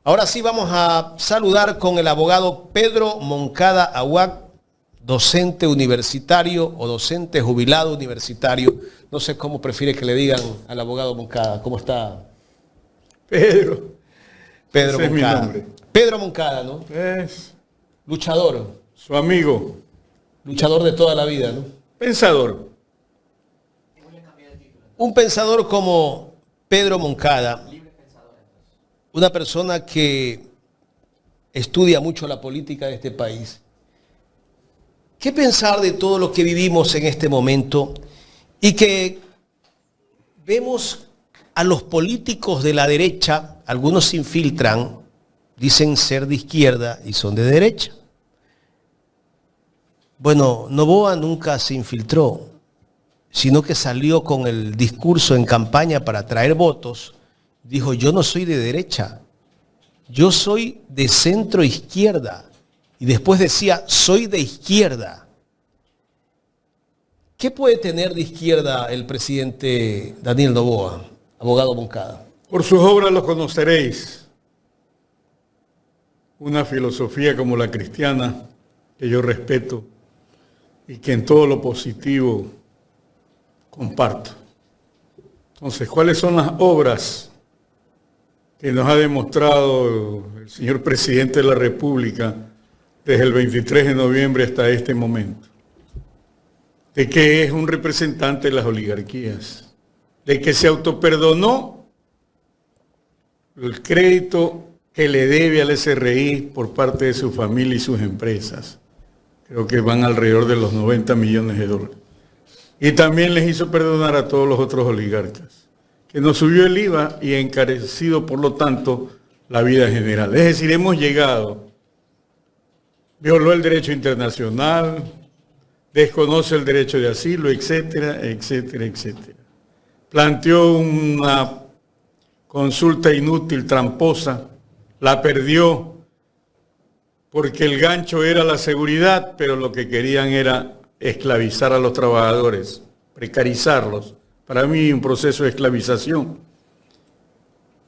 Ahora sí vamos a saludar con el abogado Pedro Moncada Aguac, docente universitario o docente jubilado universitario. No sé cómo prefiere que le digan al abogado Moncada. ¿Cómo está? Pedro. Pedro Ese Moncada. es mi nombre. Pedro Moncada, ¿no? Es Luchador. su amigo. Luchador de toda la vida, ¿no? Pensador. Un pensador como Pedro Moncada, una persona que estudia mucho la política de este país. ¿Qué pensar de todo lo que vivimos en este momento y que vemos a los políticos de la derecha, algunos se infiltran, dicen ser de izquierda y son de derecha? Bueno, Noboa nunca se infiltró, sino que salió con el discurso en campaña para atraer votos. Dijo, yo no soy de derecha, yo soy de centro izquierda. Y después decía, soy de izquierda. ¿Qué puede tener de izquierda el presidente Daniel Noboa, abogado Moncada? Por sus obras los conoceréis. Una filosofía como la cristiana, que yo respeto y que en todo lo positivo comparto. Entonces, ¿cuáles son las obras que nos ha demostrado el señor presidente de la República desde el 23 de noviembre hasta este momento? De que es un representante de las oligarquías, de que se autoperdonó el crédito que le debe al SRI por parte de su familia y sus empresas. Creo que van alrededor de los 90 millones de dólares. Y también les hizo perdonar a todos los otros oligarcas, que nos subió el IVA y encarecido, por lo tanto, la vida general. Es decir, hemos llegado, violó el derecho internacional, desconoce el derecho de asilo, etcétera, etcétera, etcétera. Planteó una consulta inútil, tramposa, la perdió porque el gancho era la seguridad, pero lo que querían era esclavizar a los trabajadores, precarizarlos. Para mí un proceso de esclavización.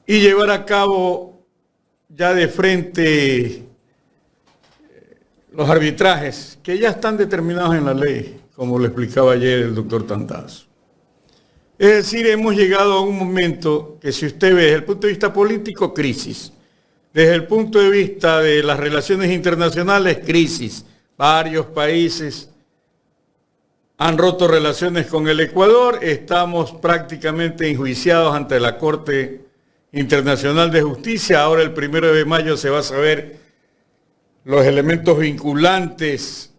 Y llevar a cabo ya de frente los arbitrajes, que ya están determinados en la ley, como lo explicaba ayer el doctor Tandazo. Es decir, hemos llegado a un momento que, si usted ve desde el punto de vista político, crisis. Desde el punto de vista de las relaciones internacionales, crisis. Varios países han roto relaciones con el Ecuador. Estamos prácticamente enjuiciados ante la Corte Internacional de Justicia. Ahora, el 1 de mayo, se va a saber los elementos vinculantes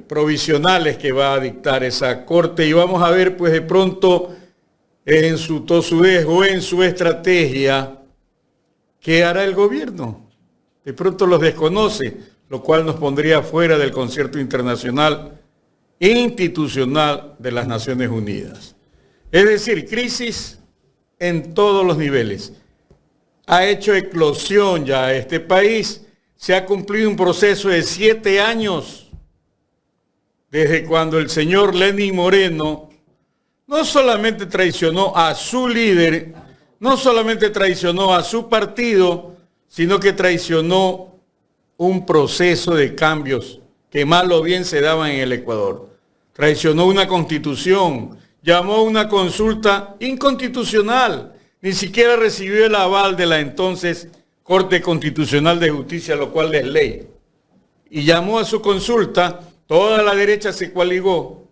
provisionales que va a dictar esa Corte. Y vamos a ver, pues, de pronto, en su tosudez o en su estrategia, ¿qué hará el gobierno? De pronto los desconoce, lo cual nos pondría fuera del concierto internacional e institucional de las Naciones Unidas. Es decir, crisis en todos los niveles. Ha hecho eclosión ya este país. Se ha cumplido un proceso de 7 años desde cuando el señor Lenín Moreno no solamente traicionó a su líder, no solamente traicionó a su partido, sino que traicionó un proceso de cambios que mal o bien se daban en el Ecuador. Traicionó una constitución, llamó una consulta inconstitucional, ni siquiera recibió el aval de la entonces Corte Constitucional de Justicia, lo cual es ley. Y llamó a su consulta, toda la derecha se coaligó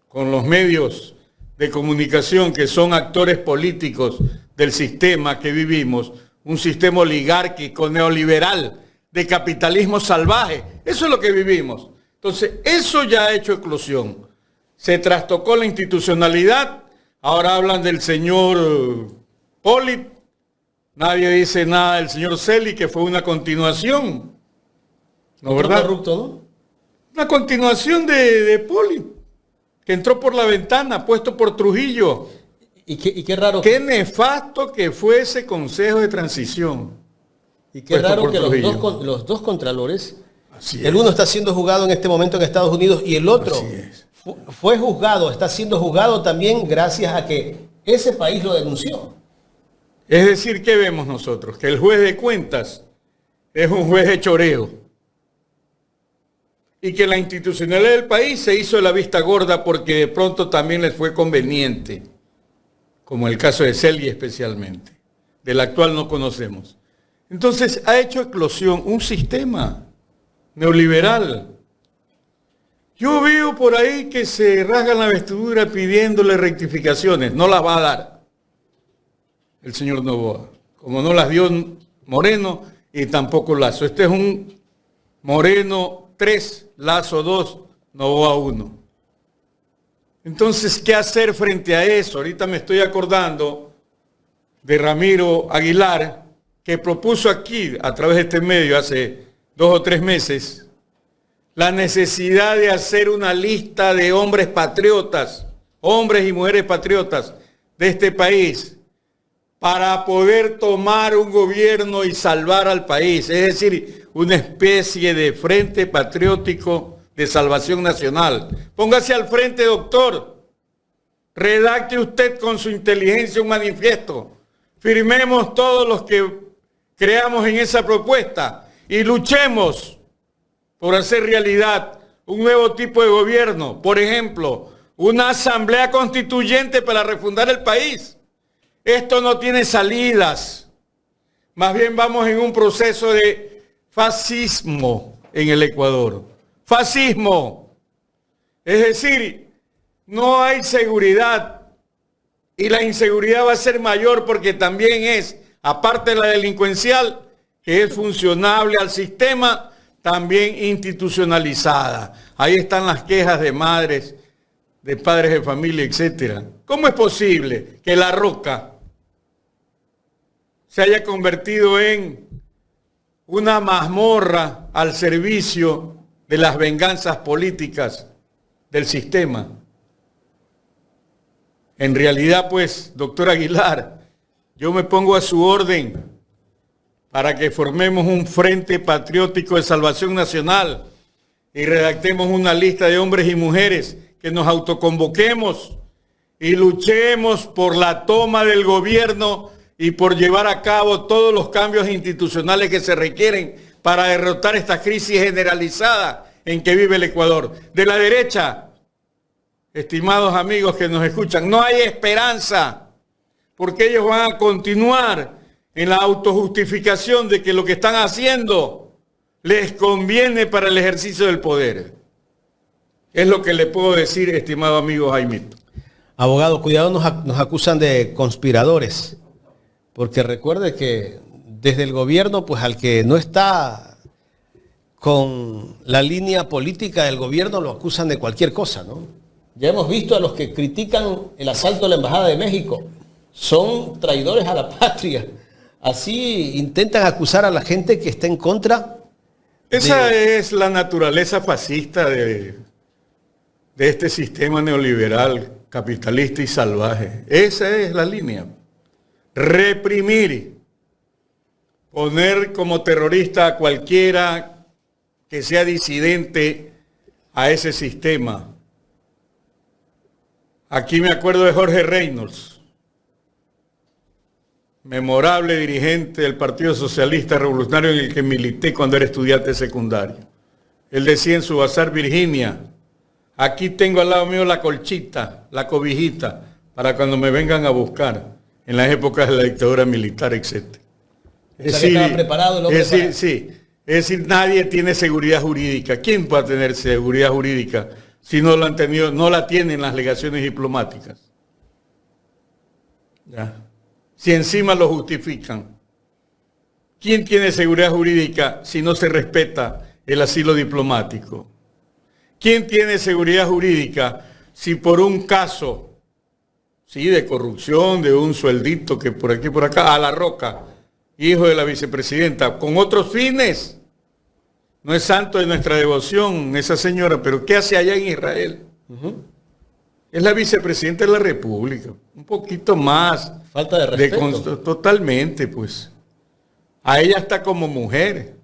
con los medios de comunicación que son actores políticos del sistema que vivimos, un sistema oligárquico, neoliberal, de capitalismo salvaje. Eso es lo que vivimos. Entonces, eso ya ha hecho eclosión. Se trastocó la institucionalidad. Ahora hablan del señor Polit. Nadie dice nada del señor Celi, que fue una continuación. ¿No, verdad? Corrupto, ¿no? Una continuación de Polit, que entró por la ventana, puesto por Trujillo. Y qué raro. Qué nefasto que fue ese Consejo de Transición. Y qué raro que los dos contralores, el uno está siendo juzgado en este momento en Estados Unidos y el otro fue juzgado, está siendo juzgado también gracias a que ese país lo denunció. Es decir, ¿qué vemos nosotros? Que el juez de cuentas es un juez de choreo y que la institucionalidad del país se hizo la vista gorda porque de pronto también les fue conveniente, como el caso de Celgui especialmente, del actual no conocemos. Entonces ha hecho eclosión un sistema neoliberal. Yo veo por ahí que se rasgan la vestidura pidiéndole rectificaciones, no las va a dar el señor Noboa, como no las dio Moreno y tampoco Lazo. Este es un Moreno 3, Lazo 2, Noboa 1. Entonces, ¿qué hacer frente a eso? Ahorita me estoy acordando de Ramiro Aguilar, que propuso aquí, a través de este medio, hace 2 o 3 meses, la necesidad de hacer una lista de hombres patriotas, hombres y mujeres patriotas de este país, para poder tomar un gobierno y salvar al país. Es decir, una especie de frente patriótico de salvación nacional. Póngase al frente, doctor. Redacte usted con su inteligencia un manifiesto. Firmemos todos los que creamos en esa propuesta y luchemos por hacer realidad un nuevo tipo de gobierno. Por ejemplo, una asamblea constituyente para refundar el país. Esto no tiene salidas. Más bien vamos en un proceso de fascismo en el Ecuador. Fascismo. Es decir, no hay seguridad y la inseguridad va a ser mayor porque también es, aparte de la delincuencial, que es funcionable al sistema, también institucionalizada. Ahí están las quejas de madres, de padres de familia, etc. ¿Cómo es posible que La Roca se haya convertido en una mazmorra al servicio de las venganzas políticas del sistema? En realidad, pues, doctor Aguilar, yo me pongo a su orden para que formemos un Frente Patriótico de Salvación Nacional y redactemos una lista de hombres y mujeres, que nos autoconvoquemos y luchemos por la toma del gobierno y por llevar a cabo todos los cambios institucionales que se requieren para derrotar esta crisis generalizada en que vive el Ecuador. De la derecha, estimados amigos que nos escuchan, no hay esperanza, porque ellos van a continuar en la autojustificación de que lo que están haciendo les conviene para el ejercicio del poder. Es lo que le puedo decir, estimado amigo Jaimito. Abogado, cuidado, nos acusan de conspiradores, porque recuerde que desde el gobierno, pues al que no está con la línea política del gobierno lo acusan de cualquier cosa, ¿no? Ya hemos visto a los que critican el asalto a la Embajada de México. Son traidores a la patria. Así intentan acusar a la gente que está en contra. Esa es la naturaleza fascista de este sistema neoliberal, capitalista y salvaje. Esa es la línea. Reprimir, poner como terrorista a cualquiera que sea disidente a ese sistema. Aquí me acuerdo de Jorge Reynolds, memorable dirigente del Partido Socialista Revolucionario en el que milité cuando era estudiante secundario. Él decía en su bazar, Virginia, aquí tengo al lado mío la colchita, la cobijita, para cuando me vengan a buscar en las épocas de la dictadura militar, etc. Es decir, nadie tiene seguridad jurídica. ¿Quién puede tener seguridad jurídica si no la han tenido, no la tienen las legaciones diplomáticas? ¿Ya? Si encima lo justifican. ¿Quién tiene seguridad jurídica si no se respeta el asilo diplomático? ¿Quién tiene seguridad jurídica si por un caso, sí, de corrupción, de un sueldito que por aquí por acá, a La Roca, hijo de la vicepresidenta, con otros fines? No es santo de nuestra devoción esa señora, pero ¿qué hace allá en Israel? Es la vicepresidenta de la República. Un poquito más. Falta de respeto. Totalmente, pues. A ella está como mujer.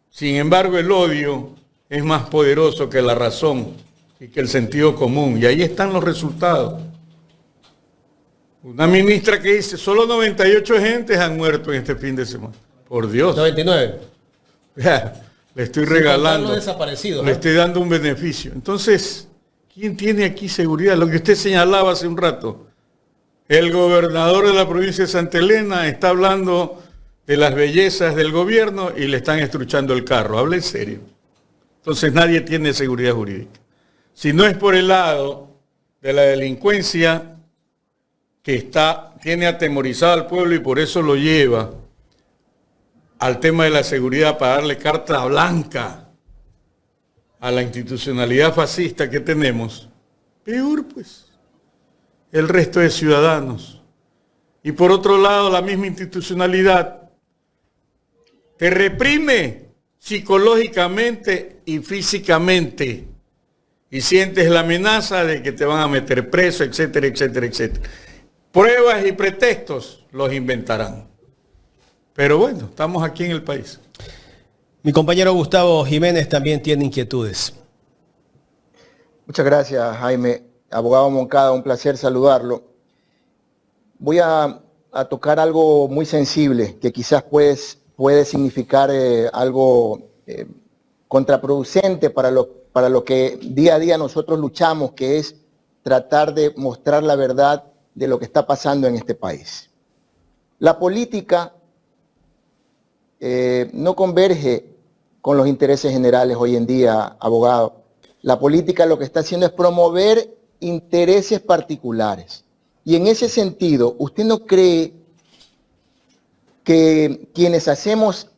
Sin embargo, el odio es más poderoso que la razón y que el sentido común. Y ahí están los resultados. Una ministra que dice, solo 98 gentes han muerto en este fin de semana. Por Dios. 99. Ya, le estoy Sin regalando. contar los desaparecidos, Le estoy dando un beneficio. Entonces, ¿quién tiene aquí seguridad? Lo que usted señalaba hace un rato. El gobernador de la provincia de Santa Elena está hablando de las bellezas del gobierno y le están estruchando el carro. Habla en serio. Entonces nadie tiene seguridad jurídica. Si no es por el lado de la delincuencia que tiene atemorizado al pueblo y por eso lo lleva al tema de la seguridad para darle carta blanca a la institucionalidad fascista que tenemos, peor pues, el resto de ciudadanos. Y por otro lado, la misma institucionalidad te reprime psicológicamente y físicamente y sientes la amenaza de que te van a meter preso, etcétera, etcétera, etcétera. Pruebas y pretextos los inventarán. Pero bueno, estamos aquí en el país. Mi compañero Gustavo Jiménez también tiene inquietudes. Muchas gracias, Jaime. Abogado Moncada, un placer saludarlo. Voy a tocar algo muy sensible que quizás puede significar algo contraproducente para lo que día a día nosotros luchamos, que es tratar de mostrar la verdad de lo que está pasando en este país. La política no converge con los intereses generales hoy en día, abogado. La política lo que está haciendo es promover intereses particulares. Y en ese sentido, ¿usted no cree que quienes hacemos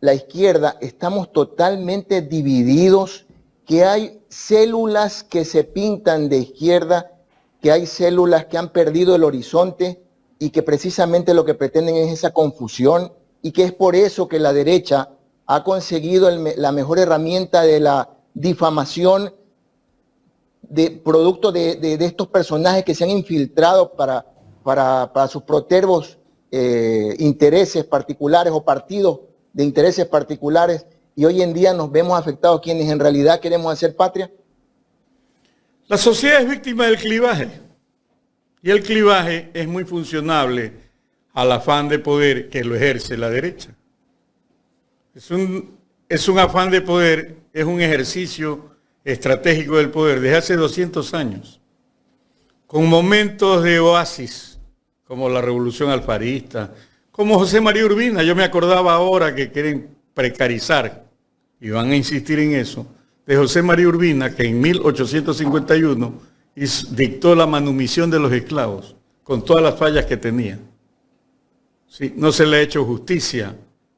la izquierda estamos totalmente divididos, que hay células que se pintan de izquierda, que hay células que han perdido el horizonte y que precisamente lo que pretenden es esa confusión, y que es por eso que la derecha ha conseguido la mejor herramienta de la difamación de producto de estos personajes que se han infiltrado para sus protervos intereses particulares o partidos de intereses particulares, y hoy en día nos vemos afectados quienes en realidad queremos hacer patria? La sociedad es víctima del clivaje y el clivaje es muy funcionable al afán de poder que lo ejerce la derecha. Es un afán de poder, es un ejercicio estratégico del poder desde hace 200 años, con momentos de oasis, como la Revolución Alfarista, como José María Urbina. Yo me acordaba ahora que quieren precarizar, y van a insistir en eso, de José María Urbina, que en 1851 dictó la manumisión de los esclavos, con todas las fallas que tenía. Sí, no se le ha hecho justicia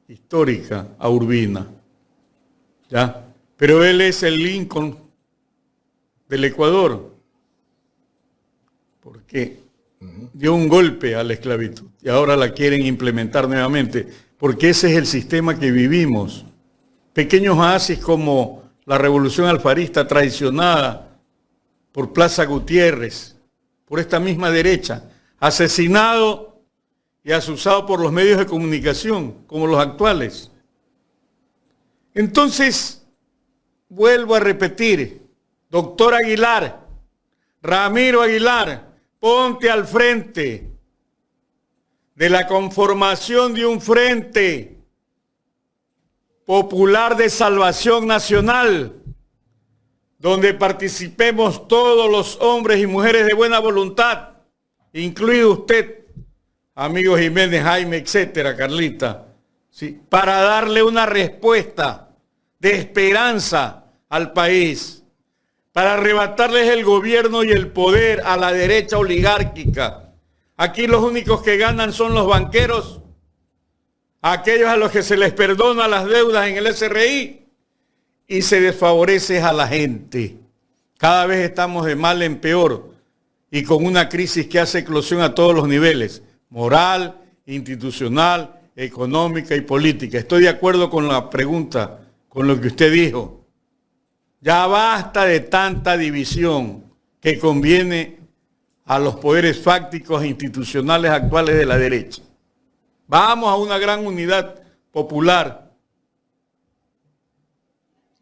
histórica a Urbina, ¿ya? Pero él es el Lincoln del Ecuador, porque dio un golpe a la esclavitud y ahora la quieren implementar nuevamente, porque ese es el sistema que vivimos. Pequeños oasis como la Revolución Alfarista, traicionada por Plaza Gutiérrez, por esta misma derecha, asesinado y asusado por los medios de comunicación, como los actuales. Entonces, vuelvo a repetir, doctor Aguilar, Ramiro Aguilar, ponte al frente de la conformación de un frente popular de salvación nacional, donde participemos todos los hombres y mujeres de buena voluntad, incluido usted, amigo Jiménez, Jaime, etcétera, Carlita, ¿sí?, para darle una respuesta de esperanza al país, para arrebatarles el gobierno y el poder a la derecha oligárquica. Aquí los únicos que ganan son los banqueros, aquellos a los que se les perdona las deudas en el SRI, y se desfavorece a la gente. Cada vez estamos de mal en peor y con una crisis que hace eclosión a todos los niveles: moral, institucional, económica y política. Estoy de acuerdo con la pregunta, con lo que usted dijo. Ya basta de tanta división que conviene a los poderes fácticos e institucionales actuales de la derecha. Vamos a una gran unidad popular.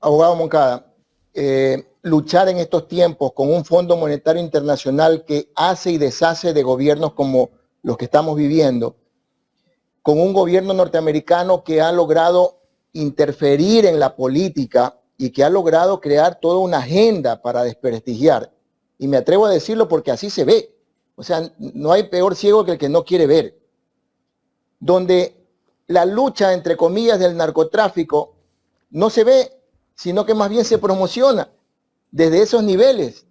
Abogado Moncada, luchar en estos tiempos con un Fondo Monetario Internacional que hace y deshace de gobiernos como los que estamos viviendo, con un gobierno norteamericano que ha logrado interferir en la política y que ha logrado crear toda una agenda para desprestigiar. Y me atrevo a decirlo porque así se ve. O sea, no hay peor ciego que el que no quiere ver. Donde la lucha, entre comillas, del narcotráfico no se ve, sino que más bien se promociona desde esos niveles.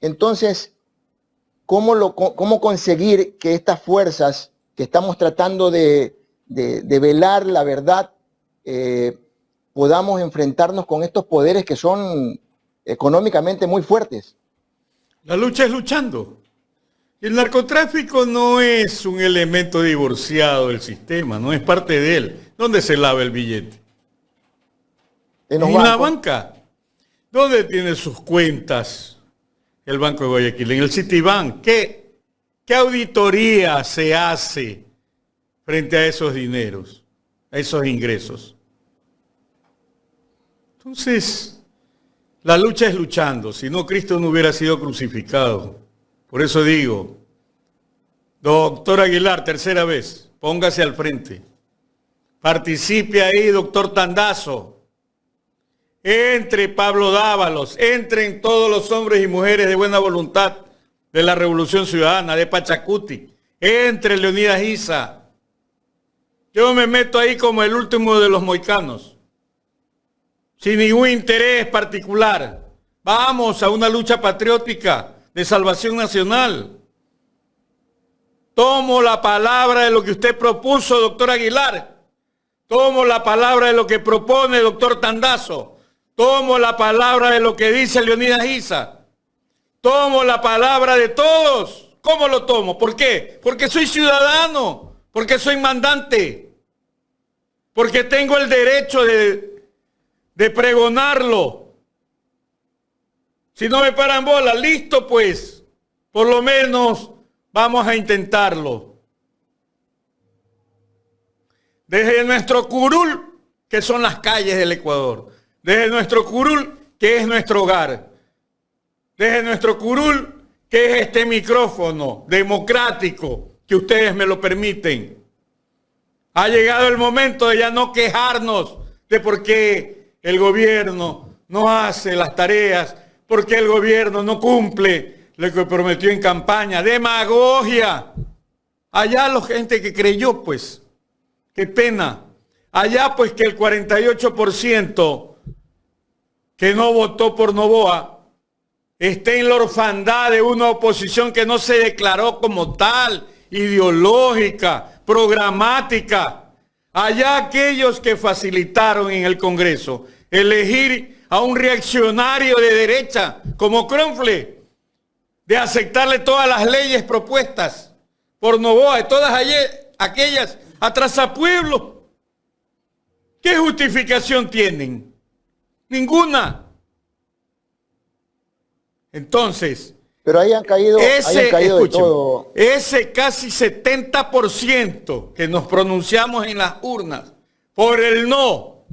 Entonces, ¿cómo conseguir que estas fuerzas que estamos tratando de velar la verdad, podamos enfrentarnos con estos poderes que son económicamente muy fuertes? La lucha es luchando. El narcotráfico no es un elemento divorciado del sistema, no es parte de él. ¿Dónde se lava el billete? En la banca. ¿Dónde tiene sus cuentas el Banco de Guayaquil? En el Citibank. ¿Qué auditoría se hace frente a esos dineros, a esos ingresos? Entonces, la lucha es luchando. Si no, Cristo no hubiera sido crucificado. Por eso digo, doctor Aguilar, tercera vez, póngase al frente. Participe ahí, doctor Tandazo. Entre Pablo Dávalos, entren todos los hombres y mujeres de buena voluntad de la Revolución Ciudadana, de Pachacuti. Entre Leonidas Issa. Yo me meto ahí como el último de los moicanos, sin ningún interés particular. Vamos a una lucha patriótica de salvación nacional. Tomo la palabra de lo que usted propuso, doctor Aguilar. Tomo la palabra de lo que propone el doctor Tandazo. Tomo la palabra de lo que dice Leonidas Issa. Tomo la palabra de todos. ¿Cómo lo tomo? ¿Por qué? Porque soy ciudadano, porque soy mandante, porque tengo el derecho de pregonarlo. Si no me paran bola, listo pues, por lo menos vamos a intentarlo. Desde nuestro curul, que son las calles del Ecuador, desde nuestro curul, que es nuestro hogar, desde nuestro curul, que es este micrófono democrático, que ustedes me lo permiten. Ha llegado el momento de ya no quejarnos de por qué el gobierno no hace las tareas, por qué el gobierno no cumple lo que prometió en campaña. Demagogia. Allá la gente que creyó, pues, qué pena. Allá, pues, que el 48% que no votó por Noboa esté en la orfandad de una oposición que no se declaró como tal, ideológica, programática. Allá aquellos que facilitaron en el Congreso elegir a un reaccionario de derecha como Cronfle, de aceptarle todas las leyes propuestas por Noboa, y todas aquellas atrasapueblos. ¿Qué justificación tienen? Ninguna. Entonces, pero ahí han caído de todo. Ese casi 70% que nos pronunciamos en las urnas por el no,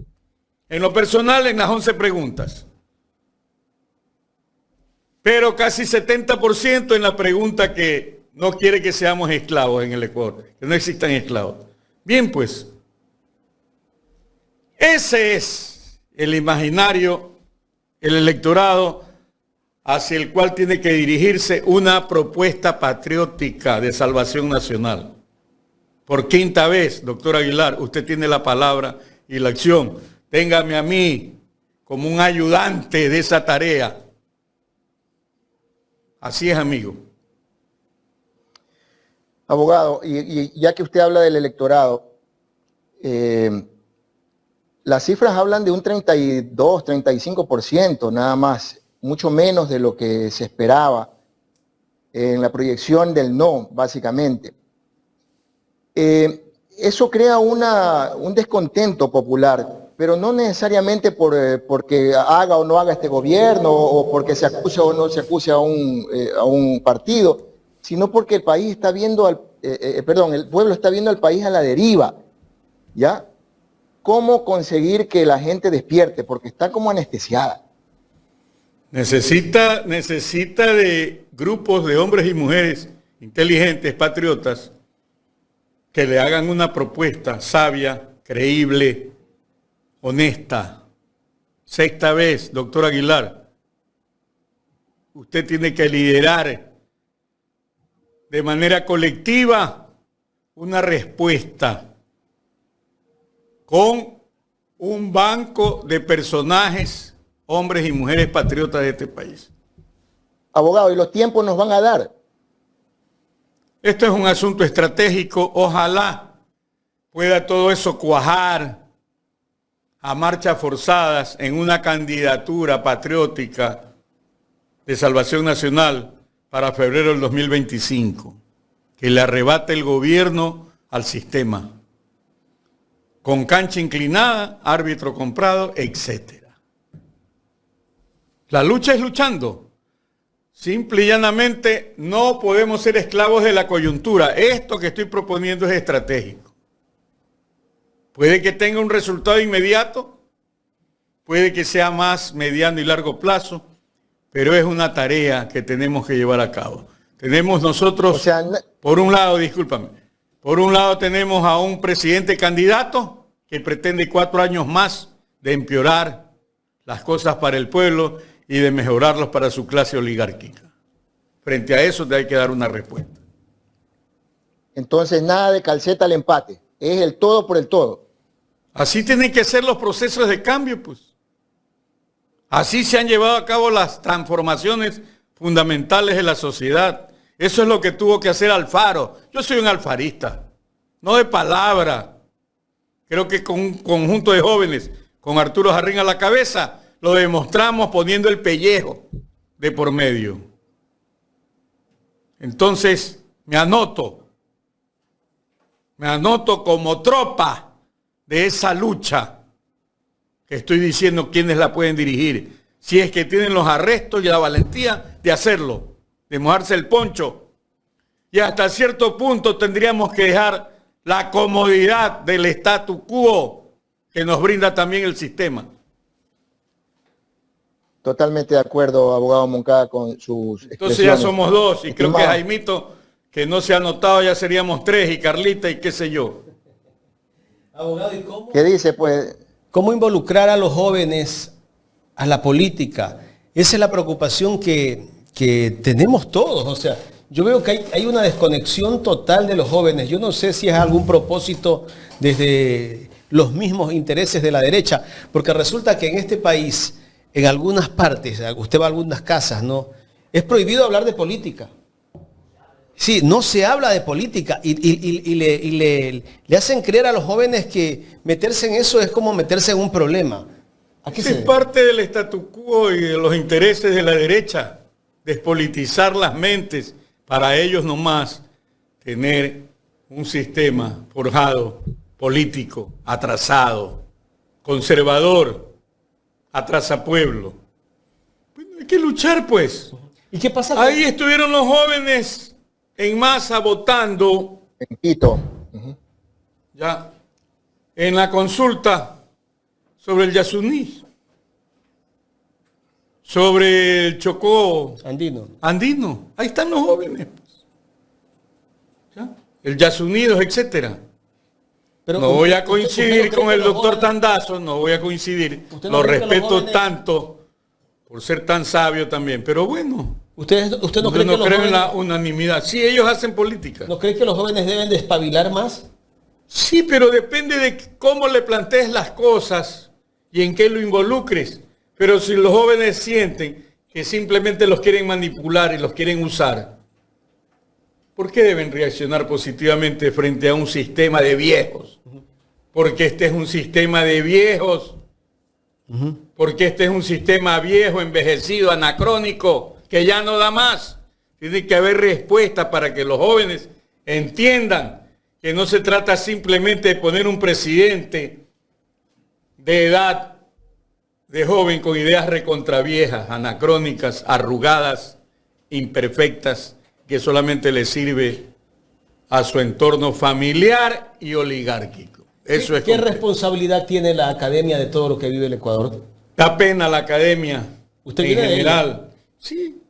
en lo personal en las 11 preguntas, pero casi 70% en la pregunta que no quiere que seamos esclavos en el Ecuador, que no existan esclavos. Bien, pues, ese es el imaginario, el electorado hacia el cual tiene que dirigirse una propuesta patriótica de salvación nacional. Por quinta vez, doctor Aguilar, usted tiene la palabra y la acción. Téngame a mí como un ayudante de esa tarea. Así es, amigo. Abogado, y ya que usted habla del electorado, las cifras hablan de un 32, 35% nada más, mucho menos de lo que se esperaba en la proyección del no, básicamente. Eso crea un descontento popular, pero no necesariamente porque haga o no haga este gobierno, o porque se acuse o no se acuse a un partido, sino porque el país está viendo el pueblo está viendo al país a la deriva, ¿ya? ¿Cómo conseguir que la gente despierte? Porque está como anestesiada. Necesita de grupos de hombres y mujeres inteligentes, patriotas, que le hagan una propuesta sabia, creíble, honesta. Sexta vez, doctor Aguilar, usted tiene que liderar de manera colectiva una respuesta con un banco de personajes, hombres y mujeres patriotas de este país. Abogado, ¿y los tiempos nos van a dar? Esto es un asunto estratégico. Ojalá pueda todo eso cuajar a marchas forzadas en una candidatura patriótica de Salvación Nacional para febrero del 2025, que le arrebate el gobierno al sistema, con cancha inclinada, árbitro comprado, etc. La lucha es luchando. Simple y llanamente no podemos ser esclavos de la coyuntura. Esto que estoy proponiendo es estratégico. Puede que tenga un resultado inmediato, puede que sea más mediano y largo plazo, pero es una tarea que tenemos que llevar a cabo. Tenemos nosotros, por un lado, discúlpame, por un lado tenemos a un presidente candidato que pretende 4 años más de empeorar las cosas para el pueblo y de mejorarlos para su clase oligárquica. Frente a eso hay que dar una respuesta. Entonces nada de calceta al empate, es el todo por el todo. Así tienen que ser los procesos de cambio, pues. Así se han llevado a cabo las transformaciones fundamentales de la sociedad. Eso es lo que tuvo que hacer Alfaro. Yo soy un alfarista, no de palabra. Creo que con un conjunto de jóvenes, con Arturo Jarrín a la cabeza, lo demostramos poniendo el pellejo de por medio. Entonces, me anoto como tropa de esa lucha que estoy diciendo quiénes la pueden dirigir, si es que tienen los arrestos y la valentía de hacerlo, de mojarse el poncho. Y hasta cierto punto tendríamos que dejar la comodidad del statu quo que nos brinda también el sistema. Totalmente de acuerdo, abogado Moncada, con sus Entonces ya somos 2, y creo que Jaimito, que no se ha anotado, ya seríamos 3, y Carlita y qué sé yo. Abogado, ¿y cómo? ¿Qué dice, pues? ¿Cómo involucrar a los jóvenes a la política? Esa es la preocupación que tenemos todos. O sea, yo veo que hay una desconexión total de los jóvenes. Yo no sé si es algún propósito desde los mismos intereses de la derecha, porque resulta que en este país, en algunas partes, usted va a algunas casas, ¿no? Es prohibido hablar de política. Sí, no se habla de política y le hacen creer a los jóvenes que meterse en eso es como meterse en un problema. ¿A qué es parte del statu quo y de los intereses de la derecha, despolitizar las mentes para ellos nomás tener un sistema forjado, político, atrasado, conservador, atrasapueblo. Bueno, hay que luchar, pues. ¿Y qué pasa? Ahí estuvieron los jóvenes en masa votando. En Quito. Ya. En la consulta sobre el Yasuní. Sobre el Chocó. Andino. Ahí están los jóvenes. ¿Ya? El Yasunidos, etcétera. Pero no voy a coincidir con el doctor Tandazo, no voy a coincidir. Lo respeto tanto por ser tan sabio también, pero bueno. ¿Usted no cree que los cree jóvenes, en la unanimidad? Sí, ellos hacen política. ¿No cree que los jóvenes deben de espabilar más? Sí, pero depende de cómo le plantees las cosas y en qué lo involucres. Pero si los jóvenes sienten que simplemente los quieren manipular y los quieren usar, ¿por qué deben reaccionar positivamente frente a un sistema de viejos? Porque este es un sistema de viejos. Porque este es un sistema viejo, envejecido, anacrónico, que ya no da más. Tiene que haber respuesta para que los jóvenes entiendan que no se trata simplemente de poner un presidente de edad de joven con ideas recontraviejas, anacrónicas, arrugadas, imperfectas, que solamente le sirve a su entorno familiar y oligárquico. Eso es. ¿Qué responsabilidad tiene la academia de todo lo que vive el Ecuador? Da pena la academia Usted en viene de general. Sí,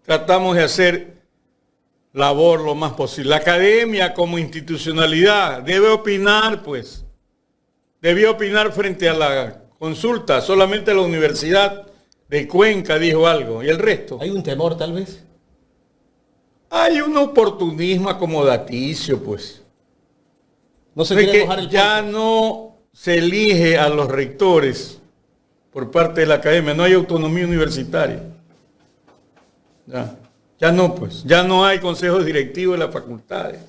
tratamos de hacer labor lo más posible. La academia como institucionalidad debe opinar, pues. Debió opinar frente a la consulta. Solamente la Universidad de Cuenca dijo algo. ¿Y el resto? ¿Hay un temor tal vez? Hay un oportunismo acomodaticio, pues. No se No es quiere que mojar el ya polvo. no se elige a los rectores por parte de la academia, no hay autonomía universitaria. Ya no, pues, ya no hay consejos directivos de las facultades.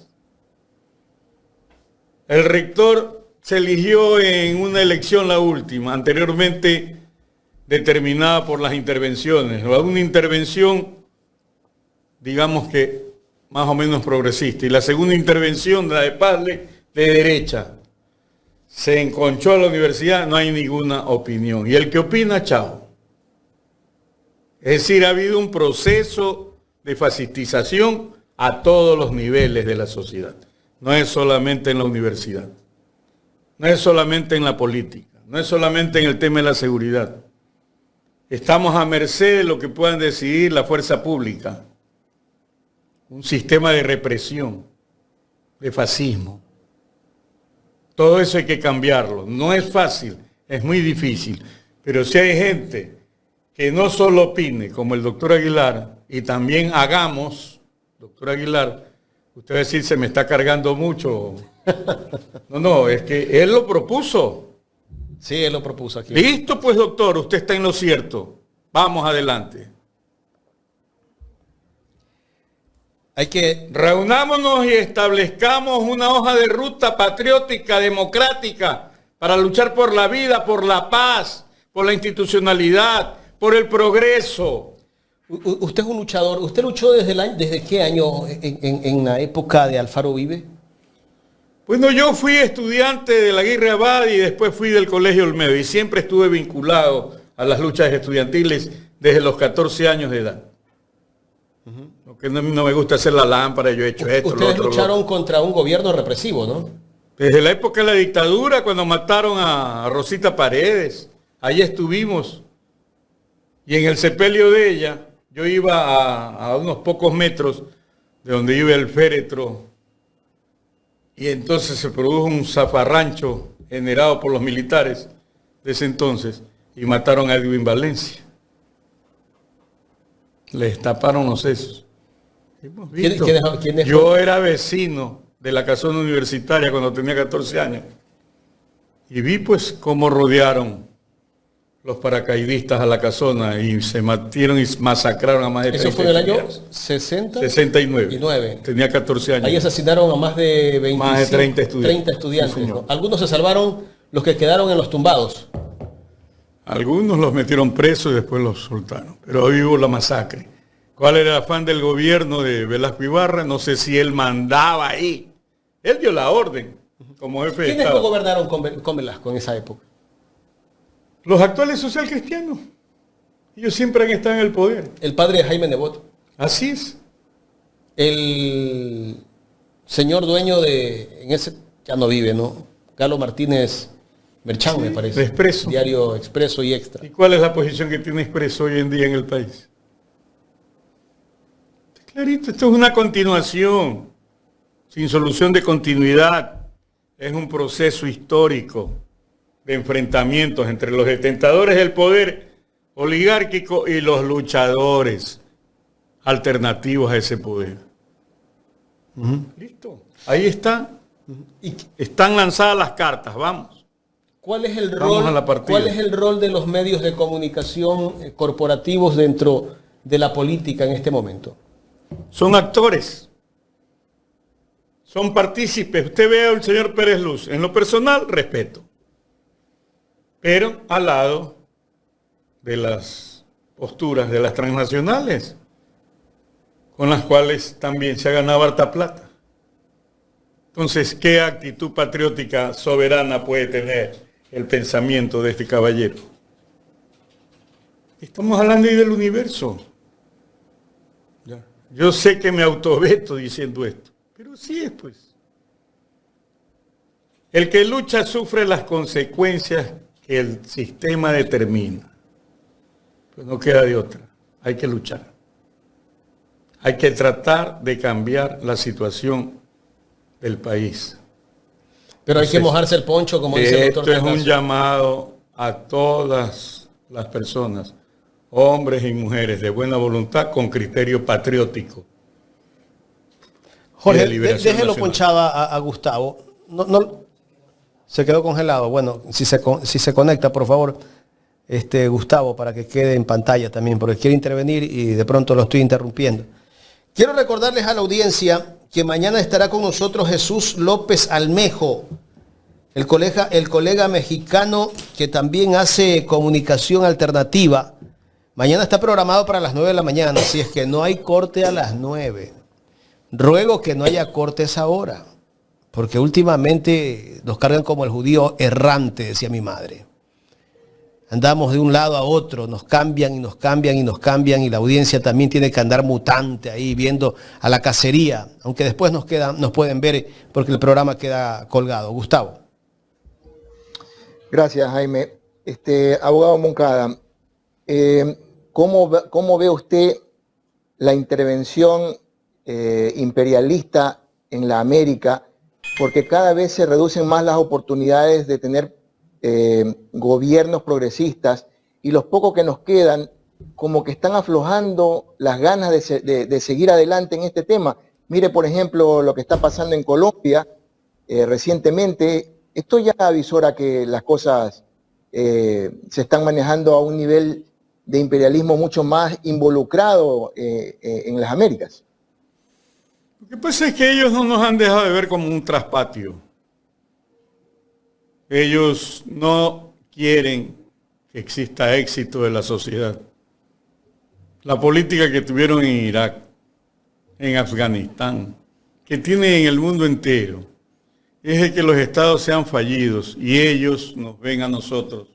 El rector se eligió en una elección, la última, anteriormente determinada por las intervenciones, una intervención, digamos que más o menos progresista, y la segunda intervención, la de Pazle, de derecha. Se enconchó a la universidad, no hay ninguna opinión. Y el que opina, chao. Es decir, ha habido un proceso de fascistización a todos los niveles de la sociedad. No es solamente en la universidad, no es solamente en la política, no es solamente en el tema de la seguridad. Estamos a merced de lo que puedan decidir la fuerza pública. Un sistema de represión, de fascismo. Todo eso hay que cambiarlo. No es fácil, es muy difícil. Pero si hay gente que no solo opine, como el doctor Aguilar, y también hagamos, doctor Aguilar, usted va a decir, se me está cargando mucho. No, es que él lo propuso. Sí, él lo propuso aquí. Listo, pues, doctor, usted está en lo cierto. Vamos adelante. Hay que... Reunámonos y establezcamos una hoja de ruta patriótica, democrática, para luchar por la vida, por la paz, por la institucionalidad, por el progreso. Usted es un luchador. ¿Usted luchó desde qué año en la época de Alfaro Uribe? Bueno, yo fui estudiante de la Aguirre Abad y después fui del Colegio Olmedo y siempre estuve vinculado a las luchas estudiantiles desde los 14 años de edad. Lo que no me gusta hacer la lámpara, yo he hecho esto, lo Ustedes otro. lucharon contra un gobierno represivo, ¿no? Desde la época de la dictadura, cuando mataron a Rosita Paredes, ahí estuvimos. Y en el sepelio de ella, yo iba a unos pocos metros de donde iba el féretro. Y entonces se produjo un zafarrancho generado por los militares de ese entonces y mataron a Edwin Valencia. Les taparon los sesos. Hemos visto. ¿Quién dejó? Yo era vecino de la casona universitaria cuando tenía 14 años. Y vi pues cómo rodearon los paracaidistas a la casona y se matieron y masacraron a más de 30 ¿Eso fue en el año estudiantes. 60? 69. Y 9. Tenía 14 años. Ahí asesinaron a más de 25, Más de 30 estudiantes. 30 estudiantes, Sí, señor. ¿no? Algunos se salvaron, los que quedaron en los tumbados. Algunos los metieron presos y después los soltaron. Pero hoy hubo la masacre. ¿Cuál era el afán del gobierno de Velasco Ibarra? No sé si él mandaba ahí. Él dio la orden como jefe de ¿Quiénes Estado. gobernaron con Velasco en esa época? Los actuales socialcristianos. Ellos siempre han estado en el poder. El padre de Jaime Nebot. Así es. El señor dueño en ese, ya no vive, ¿no? Carlos Martínez Merchán, me parece. de Expreso. Diario Expreso y Extra. ¿Y cuál es la posición que tiene Expreso hoy en día en el país? Clarito, esto es una continuación, sin solución de continuidad. Es un proceso histórico de enfrentamientos entre los detentadores del poder oligárquico y los luchadores alternativos a ese poder. Listo. Ahí está. ¿Y Están lanzadas las cartas, vamos. cuál es el Vamos rol? a la partida. ¿Cuál es el rol de los medios de comunicación corporativos dentro de la política en este momento? Son actores. Son partícipes. Usted ve al señor Pérez Luz. En lo personal, respeto. Pero al lado de las posturas de las transnacionales, con las cuales también se ha ganado harta plata. Entonces, ¿qué actitud patriótica soberana puede tener el pensamiento de este caballero? Estamos hablando ahí del universo. Yo sé que me autoveto diciendo esto, pero sí es pues. El que lucha sufre las consecuencias que el sistema determina. Pues no queda de otra. Hay que luchar. Hay que tratar de cambiar la situación del país. Pero hay que mojarse el poncho, como dice el doctor Esto es Tandazo. un llamado a todas las personas, hombres y mujeres de buena voluntad con criterio patriótico. Jorge, liberación déjelo nacional. ponchado a Gustavo. Se quedó congelado. Bueno, si se conecta, por favor, Gustavo, para que quede en pantalla también, porque quiere intervenir y de pronto lo estoy interrumpiendo. Quiero recordarles a la audiencia que mañana estará con nosotros Jesús López Almejo, el colega mexicano que también hace comunicación alternativa. Mañana está programado para las 9 de la mañana, así es que no hay corte a las 9. Ruego que no haya cortes ahora, porque últimamente nos cargan como el judío errante, decía mi madre. Andamos de un lado a otro, nos cambian y nos cambian y nos cambian, y la audiencia también tiene que andar mutante ahí viendo a la cacería, aunque después nos pueden ver porque el programa queda colgado. Gustavo. Gracias, Jaime. Abogado Moncada, ¿cómo ve usted la intervención imperialista en la América? Porque cada vez se reducen más las oportunidades de tener gobiernos progresistas, y los pocos que nos quedan como que están aflojando las ganas de seguir adelante en este tema. Mire, por ejemplo, lo que está pasando en Colombia recientemente. Esto ya avisora que las cosas se están manejando a un nivel de imperialismo mucho más involucrado en las Américas. Lo que pasa es que ellos no nos han dejado de ver como un traspatio. Ellos no quieren que exista éxito de la sociedad. La política que tuvieron en Irak, en Afganistán, que tienen en el mundo entero, es de que los estados sean fallidos y ellos nos ven a nosotros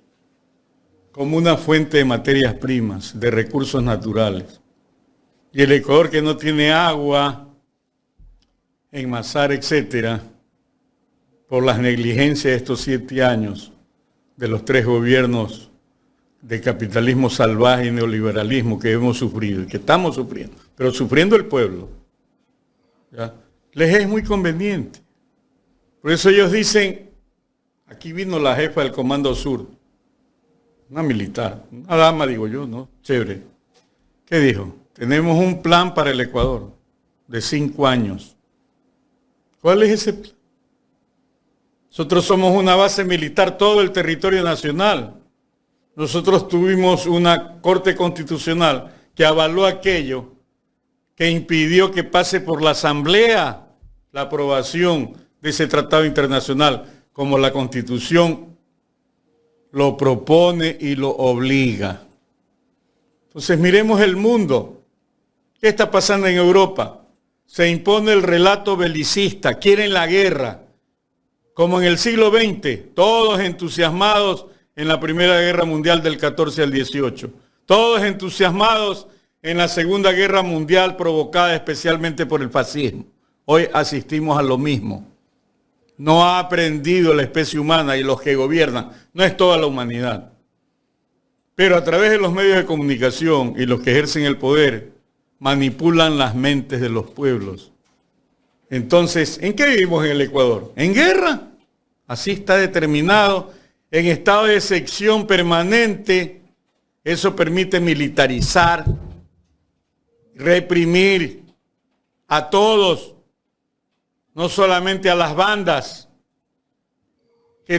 como una fuente de materias primas, de recursos naturales. Y el Ecuador, que no tiene agua, enmasar, etcétera, por las negligencias de estos 7 años de los 3 gobiernos de capitalismo salvaje y neoliberalismo que hemos sufrido y que estamos sufriendo, pero sufriendo el pueblo, ¿ya? Les es muy conveniente. Por eso ellos dicen, aquí vino la jefa del Comando Sur, una militar, una dama, digo yo, ¿no? Chévere. ¿Qué dijo? Tenemos un plan para el Ecuador de 5 años. ¿Cuál es ese plan? Nosotros somos una base militar, todo el territorio nacional. Nosotros tuvimos una Corte Constitucional que avaló aquello que impidió que pase por la Asamblea la aprobación de ese tratado internacional, como la Constitución lo propone y lo obliga. Entonces miremos el mundo. ¿Qué está pasando en Europa? Se impone el relato belicista, quieren la guerra. Como en el siglo XX, todos entusiasmados en la Primera Guerra Mundial del 14 al 18. Todos entusiasmados en la Segunda Guerra Mundial provocada especialmente por el fascismo. Hoy asistimos a lo mismo. No ha aprendido la especie humana y los que gobiernan. No es toda la humanidad. Pero a través de los medios de comunicación y los que ejercen el poder, manipulan las mentes de los pueblos. Entonces, ¿en qué vivimos en el Ecuador? ¿En guerra? Así está determinado, en estado de sección permanente. Eso permite militarizar, reprimir a todos, no solamente a las bandas que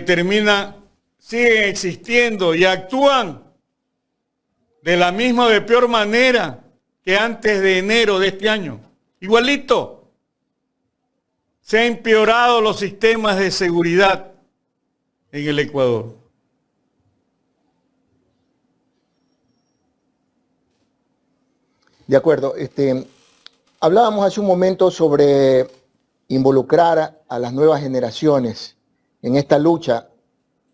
siguen existiendo y actúan de la misma o de peor manera que antes de enero de este año. Igualito. Se han empeorado los sistemas de seguridad en el Ecuador. De acuerdo. Hablábamos hace un momento sobre involucrar a las nuevas generaciones en esta lucha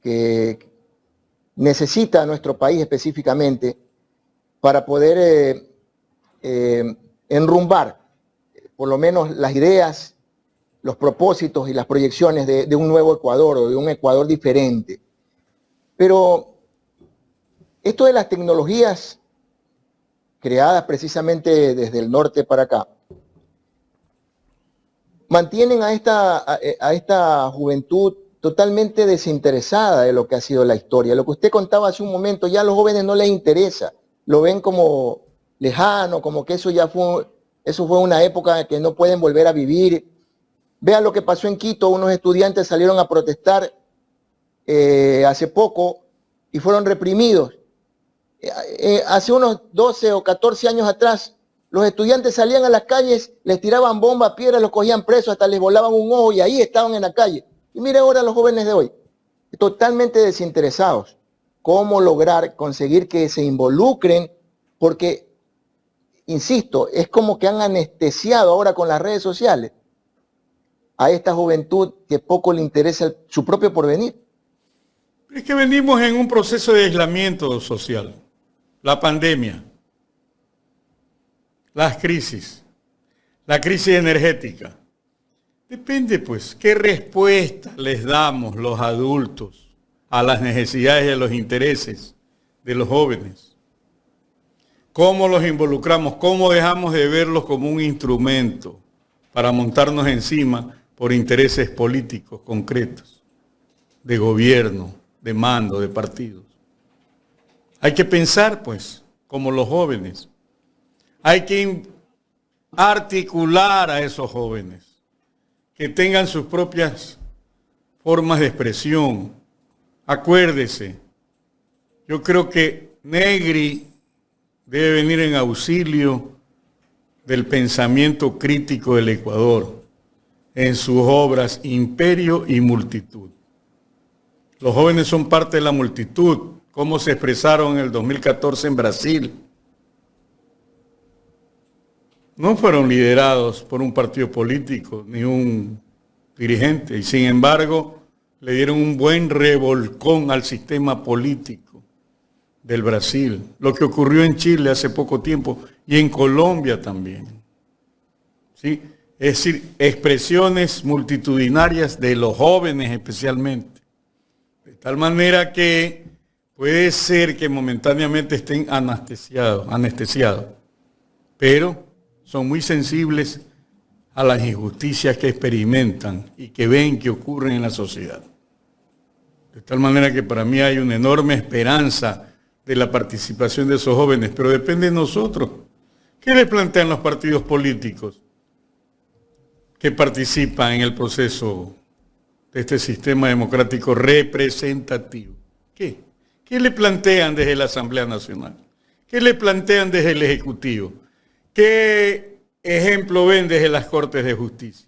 que necesita nuestro país específicamente para poder enrumbar por lo menos las ideas, los propósitos y las proyecciones de un nuevo Ecuador o de un Ecuador diferente. Pero esto de las tecnologías creadas precisamente desde el norte para acá, mantienen a esta juventud totalmente desinteresada de lo que ha sido la historia. Lo que usted contaba hace un momento, ya a los jóvenes no les interesa, lo ven como lejano, como que eso fue una época que no pueden volver a vivir. Vean lo que pasó en Quito, unos estudiantes salieron a protestar hace poco y fueron reprimidos. Hace unos 12 o 14 años atrás, los estudiantes salían a las calles, les tiraban bombas, piedras, los cogían presos, hasta les volaban un ojo y ahí estaban en la calle. Y mire ahora los jóvenes de hoy, totalmente desinteresados. ¿Cómo lograr conseguir que se involucren? Porque, insisto, es como que han anestesiado ahora con las redes sociales a esta juventud que poco le interesa su propio porvenir. Es que venimos en un proceso de aislamiento social. La pandemia, las crisis, la crisis energética. Depende, pues, qué respuesta les damos los adultos a las necesidades y a los intereses de los jóvenes. ¿Cómo los involucramos? ¿Cómo dejamos de verlos como un instrumento para montarnos encima por intereses políticos concretos, de gobierno, de mando, de partidos? Hay que pensar, pues, como los jóvenes. Hay que articular a esos jóvenes, que tengan sus propias formas de expresión. Acuérdese, yo creo que Negri debe venir en auxilio del pensamiento crítico del Ecuador en sus obras Imperio y Multitud. Los jóvenes son parte de la multitud, como se expresaron en el 2014 en Brasil. No fueron liderados por un partido político ni un dirigente, y sin embargo le dieron un buen revolcón al sistema político del Brasil. Lo que ocurrió en Chile hace poco tiempo y en Colombia también. ¿Sí? Es decir, expresiones multitudinarias de los jóvenes especialmente. De tal manera que puede ser que momentáneamente estén anestesiados, pero son muy sensibles a las injusticias que experimentan y que ven que ocurren en la sociedad. De tal manera que para mí hay una enorme esperanza de la participación de esos jóvenes, pero depende de nosotros. ¿Qué le plantean los partidos políticos que participan en el proceso de este sistema democrático representativo? ¿Qué? ¿Qué le plantean desde la Asamblea Nacional? ¿Qué le plantean desde el Ejecutivo? ¿Qué ejemplo ven desde las Cortes de Justicia?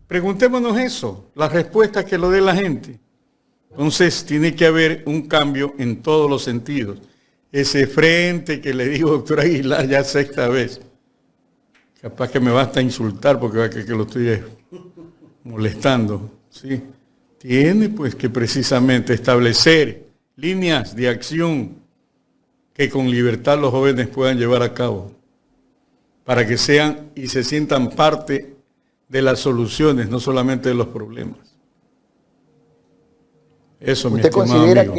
Preguntémonos eso, las respuestas que lo dé la gente. Entonces tiene que haber un cambio en todos los sentidos. Ese frente que le digo, doctor Aguilar, ya sexta vez. Capaz que me basta insultar porque va a creer que lo estoy molestando. ¿Sí? Tiene pues que precisamente establecer líneas de acción que con libertad los jóvenes puedan llevar a cabo, para que sean y se sientan parte de las soluciones, no solamente de los problemas. Eso, mi estimado amigo.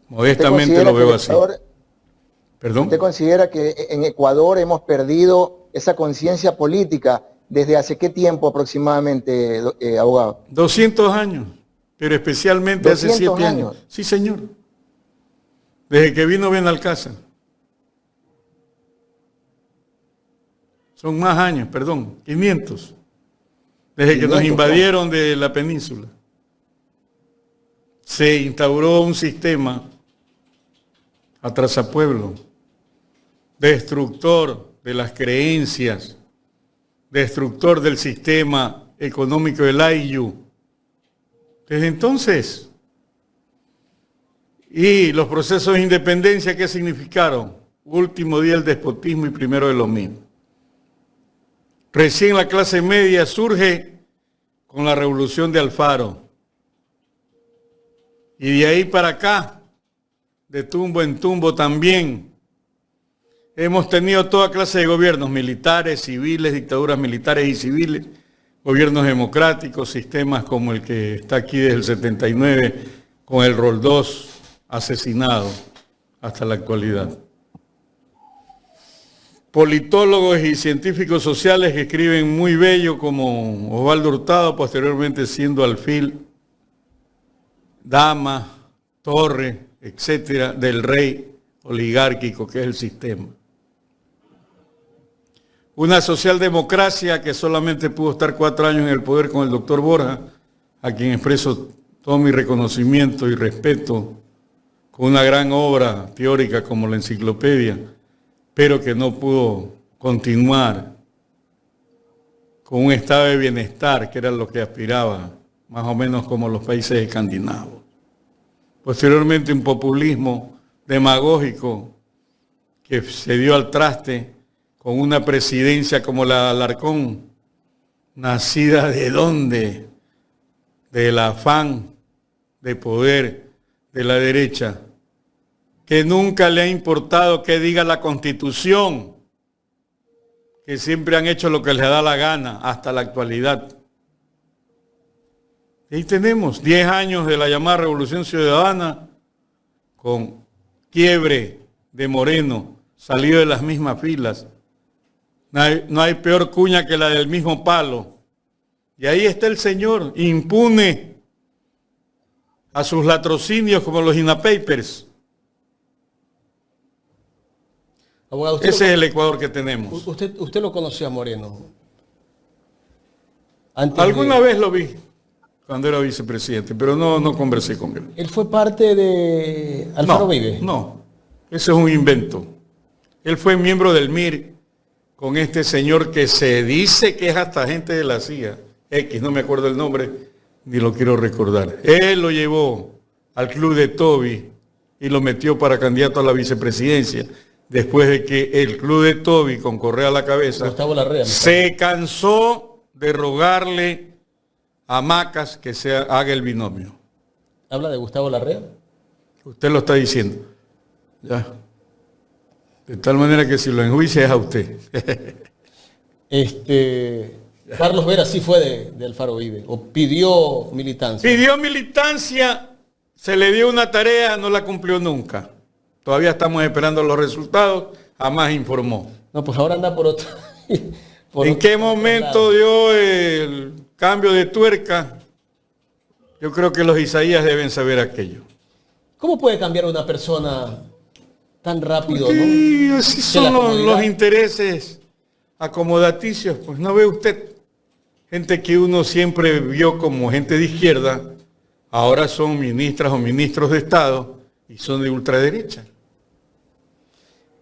Modestamente lo veo así. ¿Perdón? ¿Usted considera que en Ecuador hemos perdido esa conciencia política desde hace qué tiempo aproximadamente, abogado? 200 años, pero especialmente hace 7 años. Sí, señor. Desde que vino Benalcázar. Son más años, perdón, 500. Desde que nos invadieron de la península. Se instauró un sistema atrasapueblo, destructor de las creencias, destructor del sistema económico del AIU. Desde entonces, y los procesos de independencia, ¿qué significaron? Último día el despotismo y primero de lo mismo. Recién la clase media surge con la revolución de Alfaro. Y de ahí para acá, de tumbo en tumbo también, hemos tenido toda clase de gobiernos militares, civiles, dictaduras militares y civiles, gobiernos democráticos, sistemas como el que está aquí desde el 79, con el Roldós asesinado hasta la actualidad. politólogos y científicos sociales que escriben muy bello, como Osvaldo Hurtado, posteriormente siendo alfil, dama, torre, etcétera, del rey oligárquico que es el sistema. Una socialdemocracia que solamente pudo estar 4 años en el poder con el doctor Borja, a quien expreso todo mi reconocimiento y respeto, con una gran obra teórica como la enciclopedia, pero que no pudo continuar con un estado de bienestar que era lo que aspiraba, más o menos como los países escandinavos. Posteriormente un populismo demagógico que se dio al traste con una presidencia como la de Alarcón, nacida ¿de dónde? Del afán de poder de la derecha, que nunca le ha importado qué diga la Constitución, que siempre han hecho lo que les da la gana hasta la actualidad. Y ahí tenemos 10 años de la llamada Revolución Ciudadana, con quiebre de Moreno, salido de las mismas filas. No hay peor cuña que la del mismo palo. Y ahí está el señor, impune a sus latrocinios como los INAPapers. Abogado, ese es el Ecuador que tenemos. Usted lo conoció a Moreno. Alguna vez lo vi cuando era vicepresidente, pero no conversé con él. ¿Él fue parte de Alfaro Vive? No, ese es un invento. Él fue miembro del MIR con este señor que se dice que es hasta agente de la CIA, X, no me acuerdo el nombre, ni lo quiero recordar. Él lo llevó al club de Toby y lo metió para candidato a la vicepresidencia, después de que el club de Toby, con Correa a la cabeza, Gustavo Larrea, se cansó de rogarle a Macas que se haga el binomio. ¿Habla de Gustavo Larrea? Usted lo está diciendo. Ya. De tal manera que si lo enjuicia es a usted. Carlos Vera sí fue de Alfaro Vive, o pidió militancia. Pidió militancia, se le dio una tarea, no la cumplió nunca. Todavía estamos esperando los resultados, jamás informó. No, pues ahora anda por otro. ¿En qué momento dio el cambio de tuerca? Yo creo que los Isaías deben saber aquello. ¿Cómo puede cambiar una persona tan rápido? Porque ¿no? así son los intereses acomodaticios. Pues no ve usted, gente que uno siempre vio como gente de izquierda, ahora son ministras o ministros de Estado y son de ultraderecha.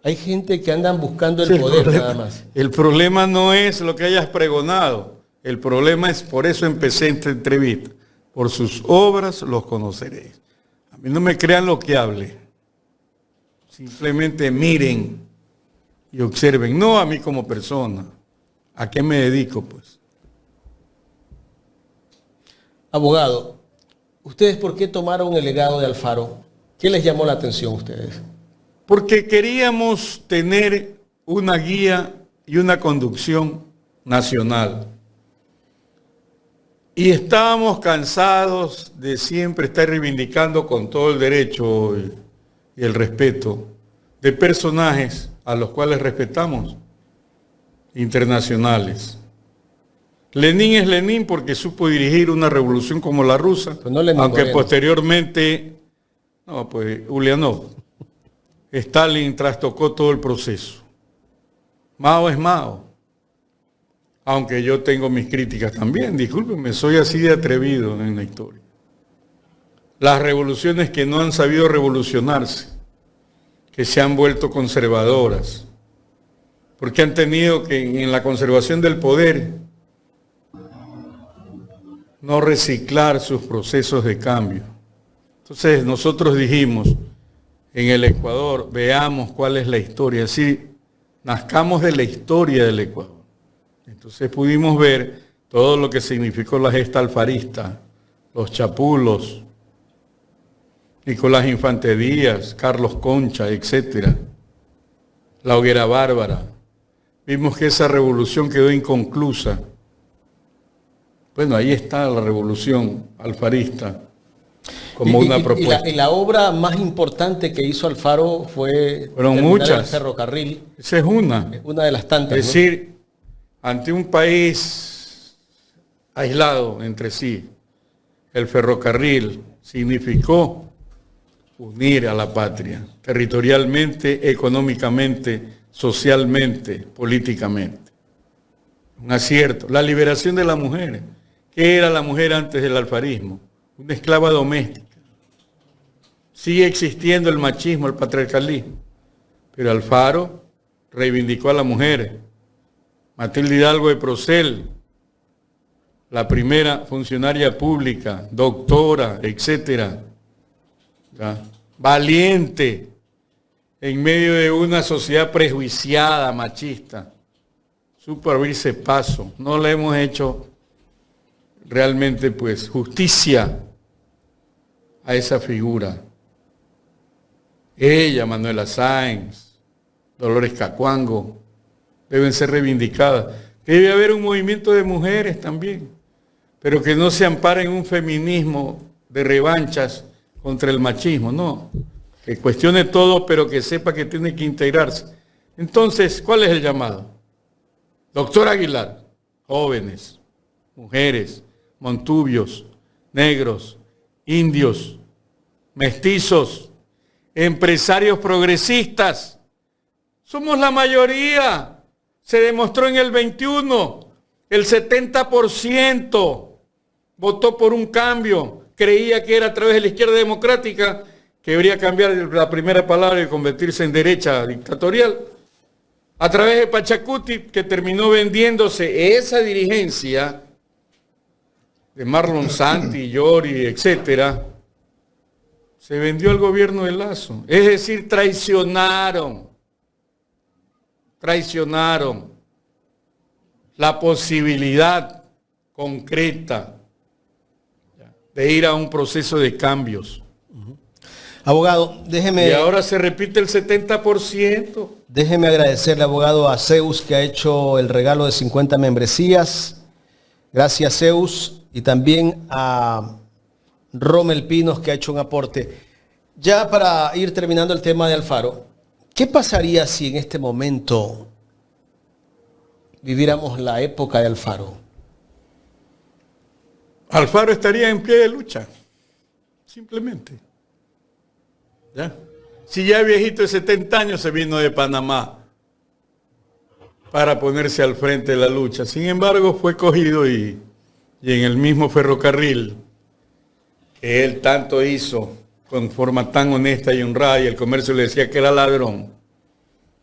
Hay gente que andan buscando el poder nada más. El problema no es lo que hayas pregonado, el problema es, por eso empecé esta entrevista, por sus obras los conoceréis. A mí no me crean lo que hable, simplemente miren y observen, no a mí como persona, ¿a qué me dedico pues? Abogado, ¿ustedes por qué tomaron el legado de Alfaro? ¿Qué les llamó la atención a ustedes? Porque queríamos tener una guía y una conducción nacional. Y estábamos cansados de siempre estar reivindicando con todo el derecho y el respeto de personajes a los cuales respetamos, internacionales. Lenin es Lenin porque supo dirigir una revolución como la rusa, pues no aunque posteriormente, Ulyanov. Stalin trastocó todo el proceso. Mao es Mao. Aunque yo tengo mis críticas también, discúlpenme, soy así de atrevido en la historia. Las revoluciones que no han sabido revolucionarse, que se han vuelto conservadoras, porque han tenido que en la conservación del poder no reciclar sus procesos de cambio. Entonces nosotros dijimos, en el Ecuador, veamos cuál es la historia, así nazcamos de la historia del Ecuador. Entonces pudimos ver todo lo que significó la gesta alfarista, los chapulos, Nicolás Infante Díaz, Carlos Concha, etcétera, la hoguera bárbara. Vimos que esa revolución quedó inconclusa. Bueno, ahí está la revolución alfarista, como una propuesta. Y la obra más importante que hizo Alfaro fue Fueron terminar muchas. el ferrocarril. Esa es una. Una de las tantas. Es decir, ante un país aislado entre sí, el ferrocarril significó unir a la patria, territorialmente, económicamente, socialmente, políticamente. Un acierto. La liberación de la mujer. ¿Qué era la mujer antes del alfarismo? Una esclava doméstica. Sigue existiendo el machismo, el patriarcalismo, pero Alfaro reivindicó a la mujer. Matilde Hidalgo de Procel, la primera funcionaria pública, doctora, etcétera, ¿ya? Valiente en medio de una sociedad prejuiciada, machista, supo abrirse paso. No le hemos hecho realmente pues justicia a esa figura. Ella, Manuela Sáenz, Dolores Cacuango, deben ser reivindicadas. Debe haber un movimiento de mujeres también, pero que no se ampare en un feminismo de revanchas contra el machismo, no. Que cuestione todo, pero que sepa que tiene que integrarse. Entonces, ¿cuál es el llamado? Doctor Aguilar, jóvenes, mujeres, montubios, negros, indios, mestizos, empresarios progresistas. Somos la mayoría. Se demostró en el 21. El 70% votó por un cambio. Creía que era a través de la izquierda democrática que debería cambiar la primera palabra y convertirse en derecha dictatorial. A través de Pachacuti, que terminó vendiéndose esa dirigencia de Marlon Santi, Llori, etcétera, se vendió al gobierno de Lazo. Es decir, traicionaron la posibilidad concreta de ir a un proceso de cambios. Abogado, déjeme... Y ahora se repite el 70%. Déjeme agradecerle, abogado, a Zeus, que ha hecho el regalo de 50 membresías. Gracias, Zeus. Y también a Rommel Pinos, que ha hecho un aporte. Ya para ir terminando el tema de Alfaro, ¿qué pasaría si en este momento viviéramos la época de Alfaro? Alfaro estaría en pie de lucha, simplemente. ¿Ya? Si ya viejito de 70 años se vino de Panamá para ponerse al frente de la lucha. Sin embargo, fue cogido y en el mismo ferrocarril que él tanto hizo con forma tan honesta y honrada, y el comercio le decía que era ladrón.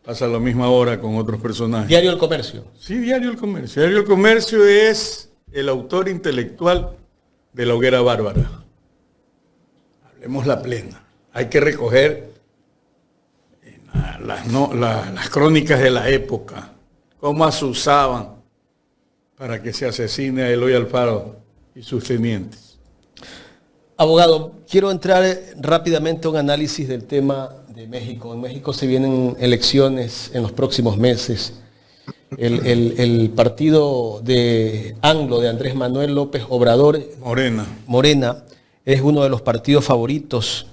Pasa lo mismo ahora con otros personajes. Diario El Comercio. Sí, Diario El Comercio. Diario El Comercio es el autor intelectual de La Hoguera Bárbara. Hablemos la plena. Hay que recoger las crónicas de la época, cómo asusaban para que se asesine a Eloy Alfaro y sus tenientes. Abogado, quiero entrar rápidamente a un análisis del tema de México. En México se vienen elecciones en los próximos meses. El partido de AMLO, de Andrés Manuel López Obrador, Morena, es uno de los partidos favoritos.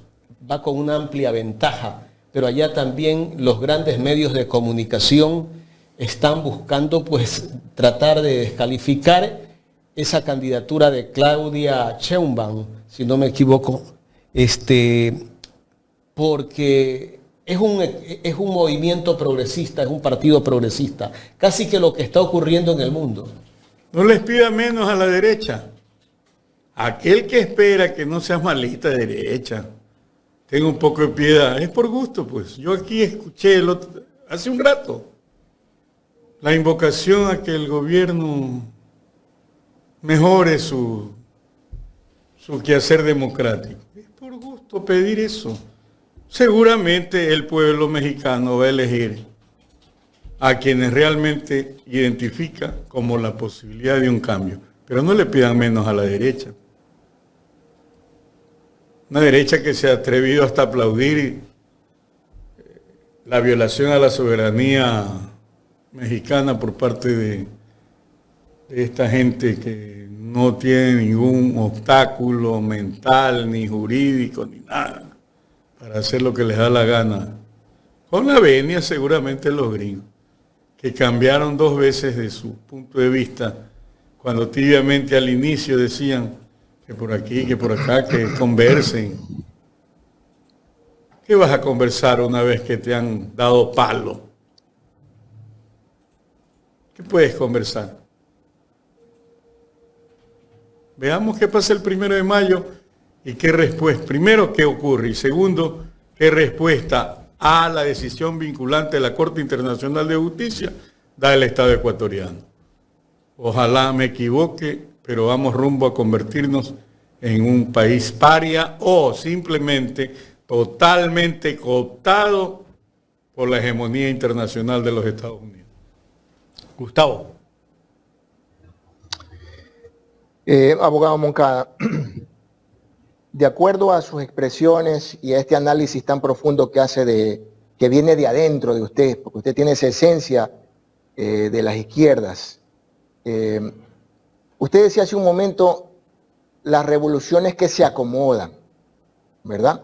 Va con una amplia ventaja, pero allá también los grandes medios de comunicación están buscando pues tratar de descalificar esa candidatura de Claudia Sheinbaum, si no me equivoco, porque es un movimiento progresista, es un partido progresista, casi que lo que está ocurriendo en el mundo. No les pida menos a la derecha. Aquel que espera que no seas malita derecha, tenga un poco de piedad, es por gusto, pues. Yo aquí escuché hace un rato la invocación a que el gobierno mejore su quehacer democrático. Es por gusto pedir eso. Seguramente el pueblo mexicano va a elegir a quienes realmente identifica como la posibilidad de un cambio. Pero no le pidan menos a la derecha. Una derecha que se ha atrevido hasta aplaudir la violación a la soberanía mexicana por parte de esta gente que no tiene ningún obstáculo mental, ni jurídico, ni nada, para hacer lo que les da la gana. Con la venia seguramente los gringos, que cambiaron 2 veces de su punto de vista, cuando tibiamente al inicio decían que por aquí, que por acá, que conversen. ¿Qué vas a conversar una vez que te han dado palo? ¿Qué puedes conversar? Veamos qué pasa el 1 de mayo y qué respuesta. Primero, qué ocurre. Y segundo, qué respuesta a la decisión vinculante de la Corte Internacional de Justicia da el Estado ecuatoriano. Ojalá me equivoque, pero vamos rumbo a convertirnos en un país paria o simplemente totalmente cooptado por la hegemonía internacional de los Estados Unidos. Gustavo. Abogado Moncada, de acuerdo a sus expresiones y a este análisis tan profundo que hace que viene de adentro de usted, porque usted tiene esa esencia de las izquierdas. Usted decía hace un momento las revoluciones que se acomodan, ¿verdad?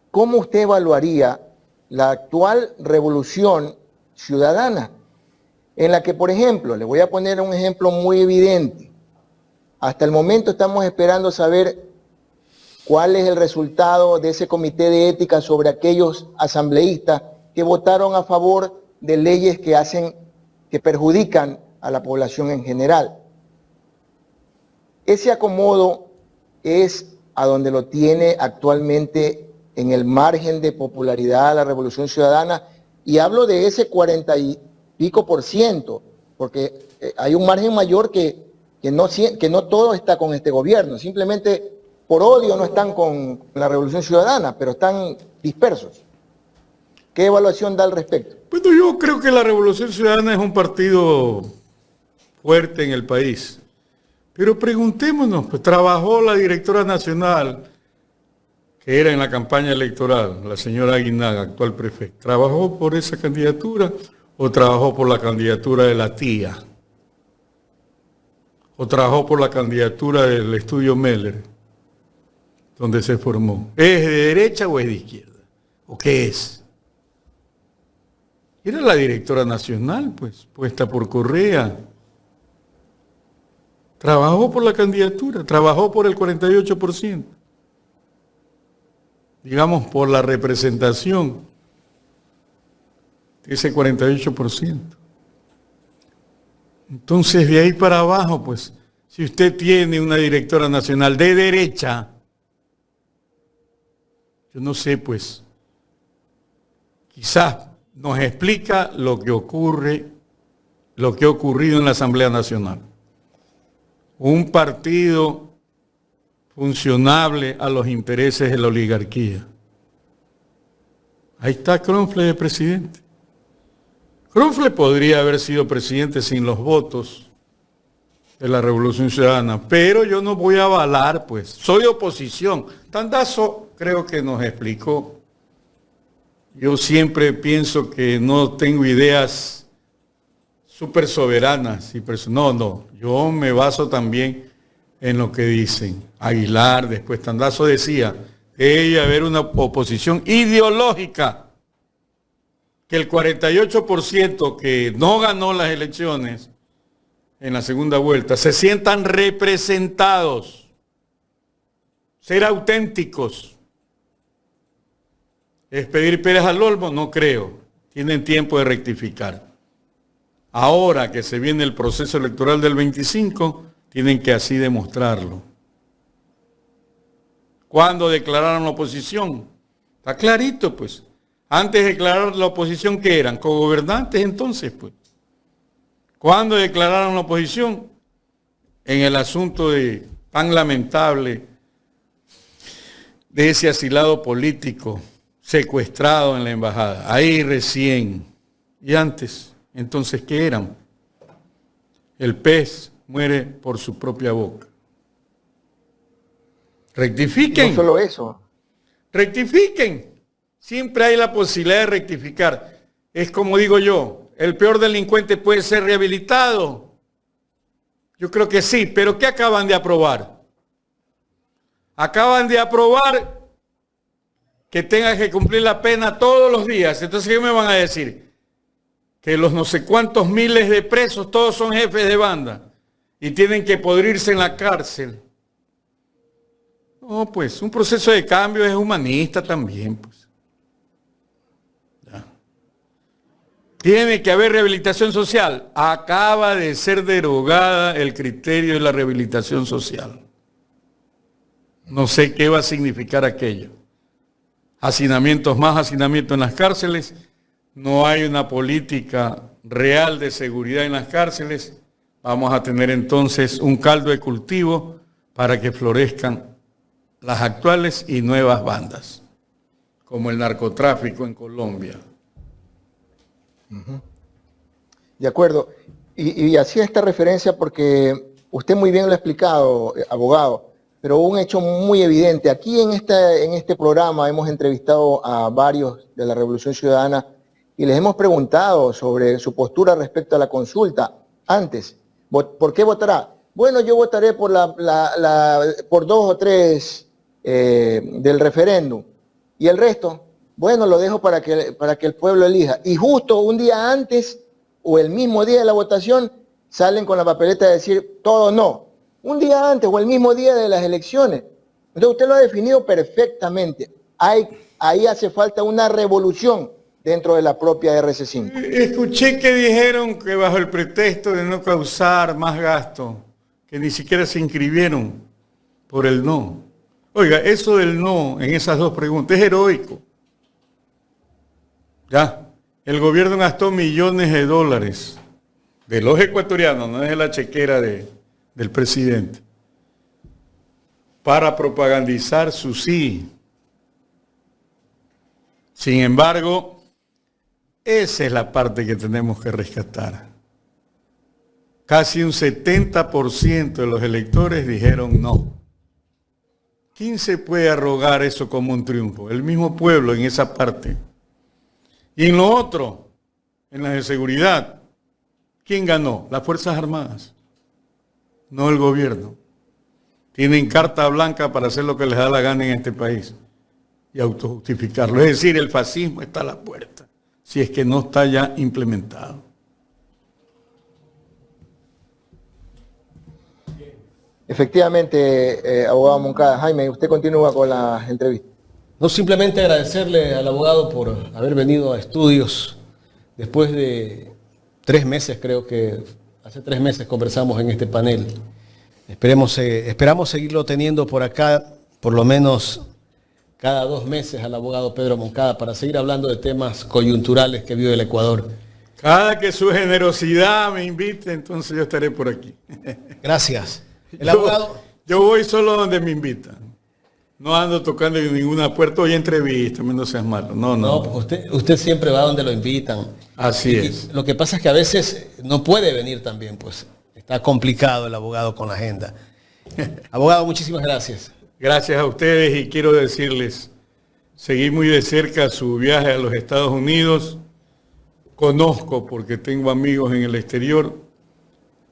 ¿Cómo usted evaluaría la actual revolución ciudadana? En la que, por ejemplo, le voy a poner un ejemplo muy evidente. Hasta el momento estamos esperando saber cuál es el resultado de ese comité de ética sobre aquellos asambleístas que votaron a favor de leyes que perjudican a la población en general. Ese acomodo es a donde lo tiene actualmente en el margen de popularidad la Revolución Ciudadana, y hablo de ese 40 y pico %, porque hay un margen mayor que no todo está con este gobierno, simplemente por odio no están con la Revolución Ciudadana, pero están dispersos. ¿Qué evaluación da al respecto? Bueno, yo creo que la Revolución Ciudadana es un partido fuerte en el país. Pero preguntémonos, pues trabajó la directora nacional, que era en la campaña electoral, la señora Aguinaga, actual prefecta. ¿Trabajó por esa candidatura o trabajó por la candidatura de la tía? ¿O trabajó por la candidatura del estudio Meller, donde se formó? ¿Es de derecha o es de izquierda? ¿O qué es? Era la directora nacional, pues, puesta por Correa. Trabajó por la candidatura, trabajó por el 48%. Digamos, por la representación de ese 48%. Entonces, de ahí para abajo, pues, si usted tiene una directora nacional de derecha, yo no sé, pues, quizás nos explica lo que ocurre, lo que ha ocurrido en la Asamblea Nacional. Un partido funcionable a los intereses de la oligarquía. Ahí está Kronfle de presidente. Kronfle podría haber sido presidente sin los votos de la Revolución Ciudadana, pero yo no voy a avalar, pues, soy oposición. Tandazo creo que nos explicó. Yo siempre pienso que no tengo ideas súper soberanas. No, yo me baso también en lo que dicen. Aguilar, después Tandazo decía que debe haber una oposición ideológica, que el 48% que no ganó las elecciones en la segunda vuelta se sientan representados, ser auténticos. ¿Es pedir Pérez al Olmo? No creo. Tienen tiempo de rectificar. Ahora que se viene el proceso electoral del 25, tienen que así demostrarlo. ¿Cuándo declararon la oposición? Está clarito, pues. Antes de declarar la oposición, ¿qué eran? ¿Cogobernantes entonces, pues? ¿Cuándo declararon la oposición? En el asunto tan lamentable de ese asilado político secuestrado en la embajada. Ahí recién. Y antes, entonces, ¿qué eran? El pez muere por su propia boca. Rectifiquen. No solo eso. Rectifiquen. Siempre hay la posibilidad de rectificar. Es como digo yo, el peor delincuente puede ser rehabilitado. Yo creo que sí, pero ¿qué acaban de aprobar? Acaban de aprobar que tenga que cumplir la pena todos los días. Entonces, ¿qué me van a decir? Que los no sé cuántos miles de presos, todos son jefes de banda y tienen que podrirse en la cárcel. No, pues, un proceso de cambio es humanista también, pues. Tiene que haber rehabilitación social. Acaba de ser derogada el criterio de la rehabilitación social. No sé qué va a significar aquello. Hacinamientos, más hacinamientos en las cárceles. No hay una política real de seguridad en las cárceles. Vamos a tener entonces un caldo de cultivo para que florezcan las actuales y nuevas bandas, como el narcotráfico en Colombia. De acuerdo. Y hacía esta referencia porque usted muy bien lo ha explicado, abogado, pero un hecho muy evidente. Aquí en este programa hemos entrevistado a varios de la Revolución Ciudadana y les hemos preguntado sobre su postura respecto a la consulta. Antes, ¿por qué votará? Bueno, yo votaré por por 2 o 3 del referéndum. ¿Y el resto? Bueno, lo dejo para que el pueblo elija. Y justo un día antes o el mismo día de la votación salen con la papeleta de decir todo no. Un día antes o el mismo día de las elecciones. Entonces usted lo ha definido perfectamente. Ahí hace falta una revolución dentro de la propia RC5. Escuché que dijeron que bajo el pretexto de no causar más gasto, que ni siquiera se inscribieron por el no. Oiga, eso del no en esas dos preguntas es heroico. Ya, el gobierno gastó millones de dólares de los ecuatorianos, no es de la chequera del presidente, para propagandizar su sí. Sin embargo, esa es la parte que tenemos que rescatar. Casi un 70% de los electores dijeron no. ¿Quién se puede arrogar eso como un triunfo? El mismo pueblo en esa parte. Y en lo otro, en la de seguridad, ¿quién ganó? Las Fuerzas Armadas, no el gobierno. Tienen carta blanca para hacer lo que les da la gana en este país y autojustificarlo. Es decir, el fascismo está a la puerta, si es que no está ya implementado. Efectivamente, abogado Moncada. Jaime, usted continúa con la entrevista. No, simplemente agradecerle al abogado por haber venido a estudios después de 3 meses, creo que hace 3 meses conversamos en este panel. Esperamos seguirlo teniendo por acá, por lo menos cada 2 meses al abogado Pedro Moncada para seguir hablando de temas coyunturales que vive el Ecuador. Cada que su generosidad me invite, entonces yo estaré por aquí. Gracias. El abogado... Yo voy solo donde me invitan. No ando tocando en ninguna puerta. Oye, entrevístame, no seas malo. No. No, pues usted siempre va donde lo invitan. Así es. Lo que pasa es que a veces no puede venir también, pues está complicado el abogado con la agenda. Abogado, muchísimas gracias. Gracias a ustedes y quiero decirles, seguí muy de cerca su viaje a los Estados Unidos. Conozco, porque tengo amigos en el exterior,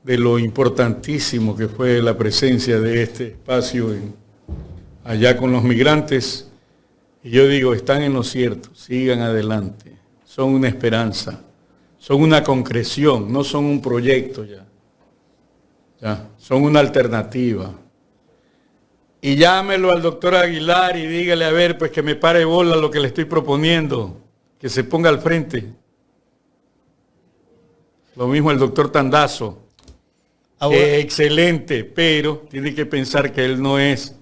de lo importantísimo que fue la presencia de este espacio allá con los migrantes. Y yo digo, están en lo cierto, sigan adelante. Son una esperanza, son una concreción, no son un proyecto ya. Son una alternativa. Y llámelo al doctor Aguilar y dígale, a ver, pues que me pare bola lo que le estoy proponiendo, que se ponga al frente. Lo mismo el doctor Tandazo, que es excelente, pero tiene que pensar que él no es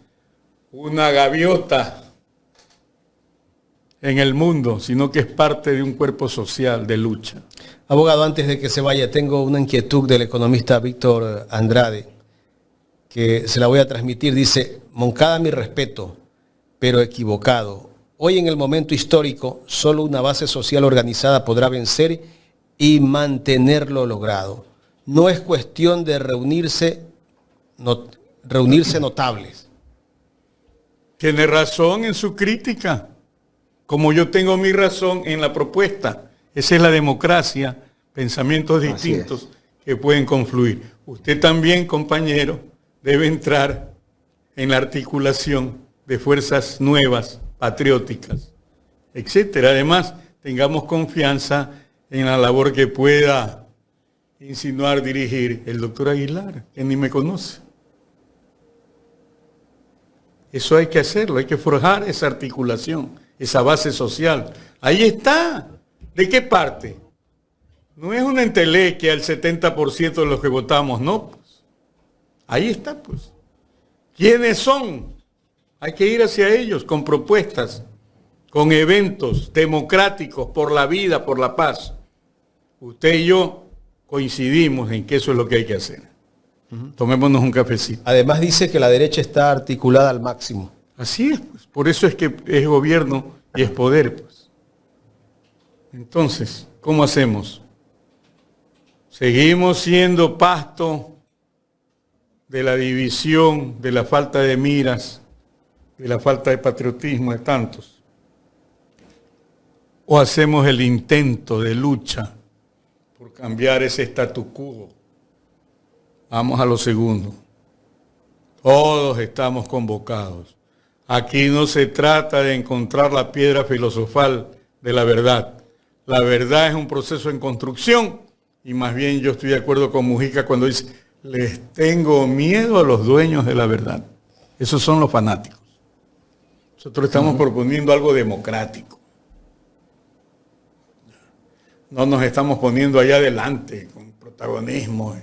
una gaviota en el mundo, sino que es parte de un cuerpo social de lucha. Abogado, antes de que se vaya, tengo una inquietud del economista Víctor Andrade, que se la voy a transmitir. Dice, Moncada, mi respeto, pero equivocado. Hoy en el momento histórico, solo una base social organizada podrá vencer y mantener lo logrado. No es cuestión de reunirse notables. Tiene razón en su crítica, como yo tengo mi razón en la propuesta. Esa es la democracia, pensamientos distintos que pueden confluir. Usted también, compañero, debe entrar en la articulación de fuerzas nuevas, patrióticas, etcétera. Además, tengamos confianza en la labor que pueda insinuar, dirigir el doctor Aguilar, que ni me conoce. Eso hay que hacerlo, hay que forjar esa articulación, esa base social. Ahí está. ¿De qué parte? No es una entelequia el 70% de los que votamos, no. Pues. Ahí está, pues. ¿Quiénes son? Hay que ir hacia ellos con propuestas, con eventos democráticos por la vida, por la paz. Usted y yo coincidimos en que eso es lo que hay que hacer. Tomémonos un cafecito. Además dice que la derecha está articulada al máximo. Así es, pues. Por eso es que es gobierno y es poder, pues. Entonces, ¿cómo hacemos? Seguimos siendo pasto de la división, de la falta de miras, de la falta de patriotismo de tantos. ¿O hacemos el intento de lucha por cambiar ese statu quo? Vamos a lo segundo. Todos estamos convocados. Aquí no se trata de encontrar la piedra filosofal de la verdad. La verdad es un proceso en construcción y más bien yo estoy de acuerdo con Mujica cuando dice, les tengo miedo a los dueños de la verdad. Esos son los fanáticos. Nosotros estamos proponiendo algo democrático. No nos estamos poniendo allá adelante con protagonismo,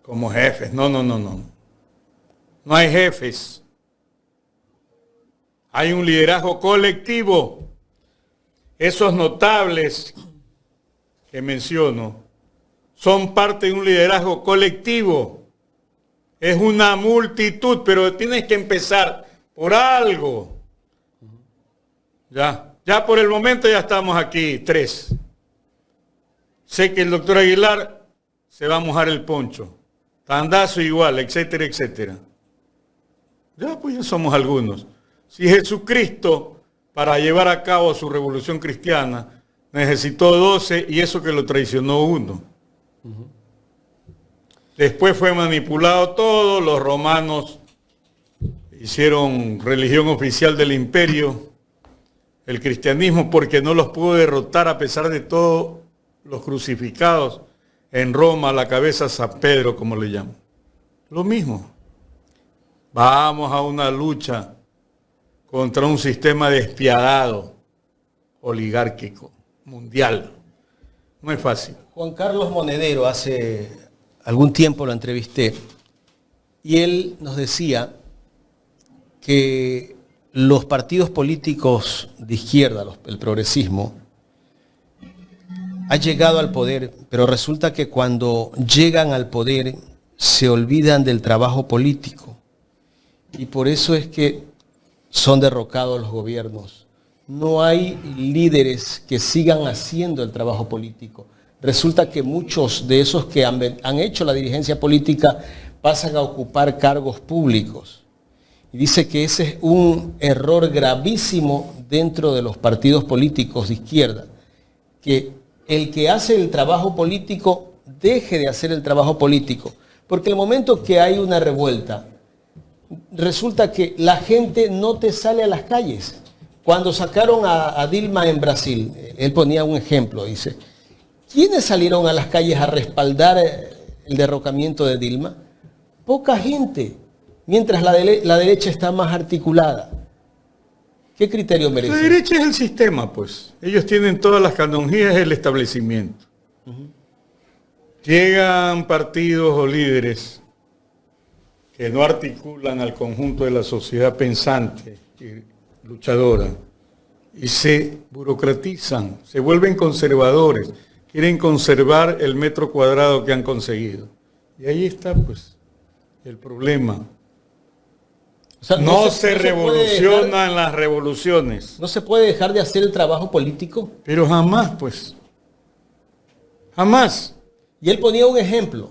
como jefes. No. No hay jefes. Hay un liderazgo colectivo. Esos notables que menciono son parte de un liderazgo colectivo. Es una multitud, pero tienes que empezar por algo. Ya por el momento ya estamos aquí, 3. Sé que el doctor Aguilar se va a mojar el poncho. Tandazo igual, etcétera, etcétera. Ya somos algunos. Si Jesucristo, para llevar a cabo su revolución cristiana, necesitó 12 y eso que lo traicionó 1. Después fue manipulado todo, los romanos hicieron religión oficial del imperio, el cristianismo, porque no los pudo derrotar a pesar de todos los crucificados en Roma, a la cabeza San Pedro, como le llaman. Lo mismo. Vamos a una lucha contra un sistema despiadado, oligárquico, mundial. No es fácil. Juan Carlos Monedero, hace algún tiempo lo entrevisté, y él nos decía que los partidos políticos de izquierda, el progresismo, ha llegado al poder, pero resulta que cuando llegan al poder se olvidan del trabajo político. Y por eso es que son derrocados los gobiernos. No hay líderes que sigan haciendo el trabajo político. Resulta que muchos de esos que han hecho la dirigencia política pasan a ocupar cargos públicos. Y dice que ese es un error gravísimo dentro de los partidos políticos de izquierda, que el que hace el trabajo político deje de hacer el trabajo político, porque el momento que hay una revuelta, resulta que la gente no te sale a las calles. Cuando sacaron a Dilma en Brasil, él ponía un ejemplo, dice, ¿quiénes salieron a las calles a respaldar el derrocamiento de Dilma? Poca gente, mientras la derecha está más articulada. ¿Qué criterio merece? La derecha es el sistema, pues. Ellos tienen todas las canonjías del establecimiento. Llegan partidos o líderes que no articulan al conjunto de la sociedad pensante y luchadora y se burocratizan, se vuelven conservadores, quieren conservar el metro cuadrado que han conseguido. Y ahí está, pues, el problema. O sea, no se revolucionan las revoluciones. ¿No se puede dejar de hacer el trabajo político? Pero jamás, pues. Jamás. Y él ponía un ejemplo.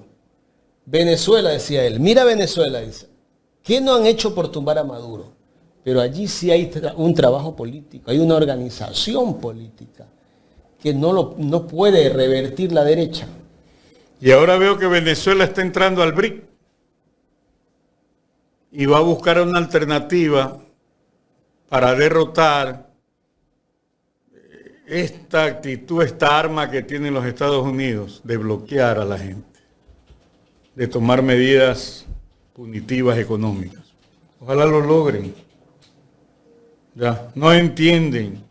Venezuela, decía él. Mira Venezuela, dice. ¿Qué no han hecho por tumbar a Maduro? Pero allí sí hay un trabajo político, hay una organización política que no puede revertir la derecha. Y ahora veo que Venezuela está entrando al BRIC y va a buscar una alternativa para derrotar esta actitud, esta arma que tienen los Estados Unidos de bloquear a la gente, de tomar medidas punitivas económicas. Ojalá lo logren. Ya, no entienden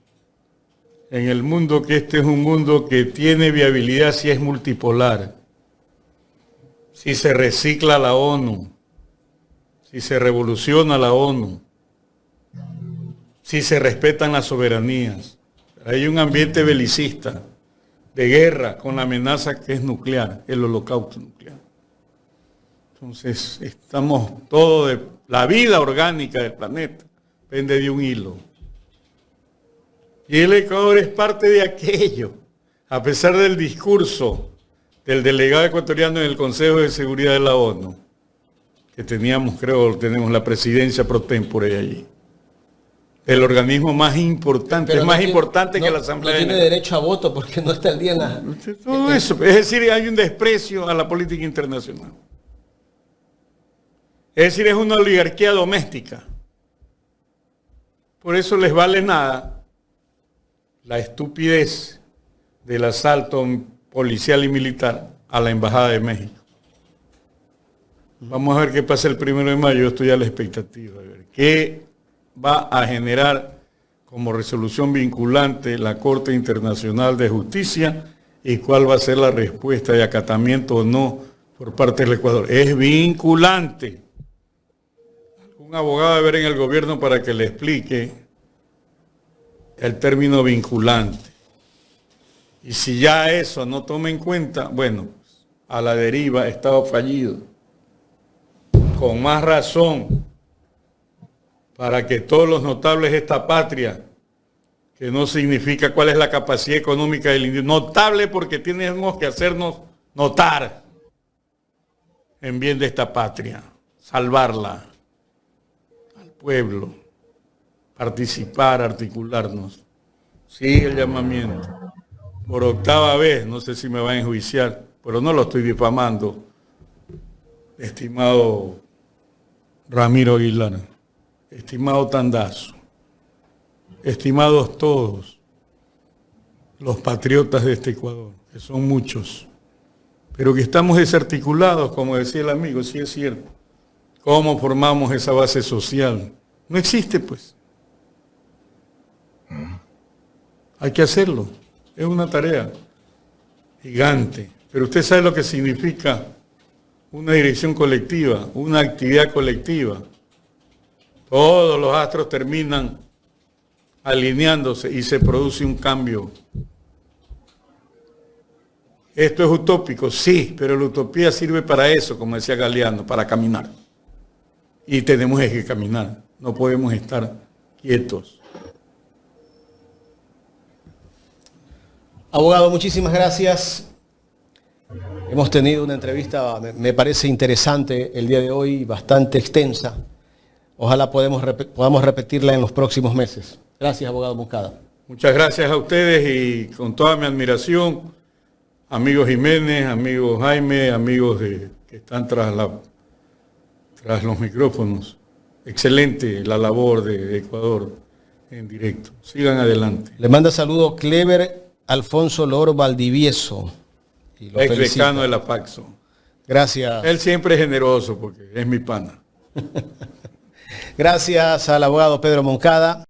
en el mundo que este es un mundo que tiene viabilidad si es multipolar, si se recicla la ONU, si se revoluciona la ONU, si se respetan las soberanías. Hay un ambiente belicista, de guerra, con la amenaza que es nuclear, el holocausto nuclear. Entonces, estamos todo de la vida orgánica del planeta, pende de un hilo. Y el Ecuador es parte de aquello, a pesar del discurso del delegado ecuatoriano en el Consejo de Seguridad de la ONU, que teníamos, creo, tenemos la presidencia pro tempore allí. El organismo más importante, pero es más importante que la Asamblea. No tiene derecho a voto porque no está el día en la... Todo eso, es decir, hay un desprecio a la política internacional. Es decir, es una oligarquía doméstica. Por eso les vale nada la estupidez del asalto policial y militar a la Embajada de México. Vamos a ver qué pasa el 1 de mayo, yo estoy a la expectativa de ver qué va a generar como resolución vinculante la Corte Internacional de Justicia y cuál va a ser la respuesta de acatamiento o no por parte del Ecuador. Es vinculante. Un abogado debe ver en el gobierno para que le explique el término vinculante. Y si ya eso no toma en cuenta, bueno, a la deriva, Estado fallido. Con más razón, para que todos los notables de esta patria, que no significa cuál es la capacidad económica del individuo, notable porque tenemos que hacernos notar en bien de esta patria, salvarla al pueblo, participar, articularnos. Sigue el llamamiento. Por 8ª vez, no sé si me va a enjuiciar, pero no lo estoy difamando, estimado Ramiro Aguilar, estimado Tandazo, estimados todos los patriotas de este Ecuador, que son muchos, pero que estamos desarticulados, como decía el amigo, sí es cierto. ¿Cómo formamos esa base social? No existe, pues. Hay que hacerlo. Es una tarea gigante. Pero usted sabe lo que significa una dirección colectiva, una actividad colectiva. Todos los astros terminan alineándose y se produce un cambio. ¿Esto es utópico? Sí, pero la utopía sirve para eso, como decía Galeano, para caminar. Y tenemos que caminar, no podemos estar quietos. Abogado, muchísimas gracias. Hemos tenido una entrevista, me parece interesante el día de hoy, bastante extensa. Ojalá podamos repetirla en los próximos meses. Gracias, abogado Moncada. Muchas gracias a ustedes y con toda mi admiración, amigos Jiménez, amigos Jaime, amigos que están tras los micrófonos. Excelente la labor de Ecuador en directo. Sigan adelante. Le manda saludos Clever Alfonso Loro Valdivieso. Ex decano de la Paxo. Gracias. Él siempre es generoso porque es mi pana. Gracias al abogado Pedro Moncada.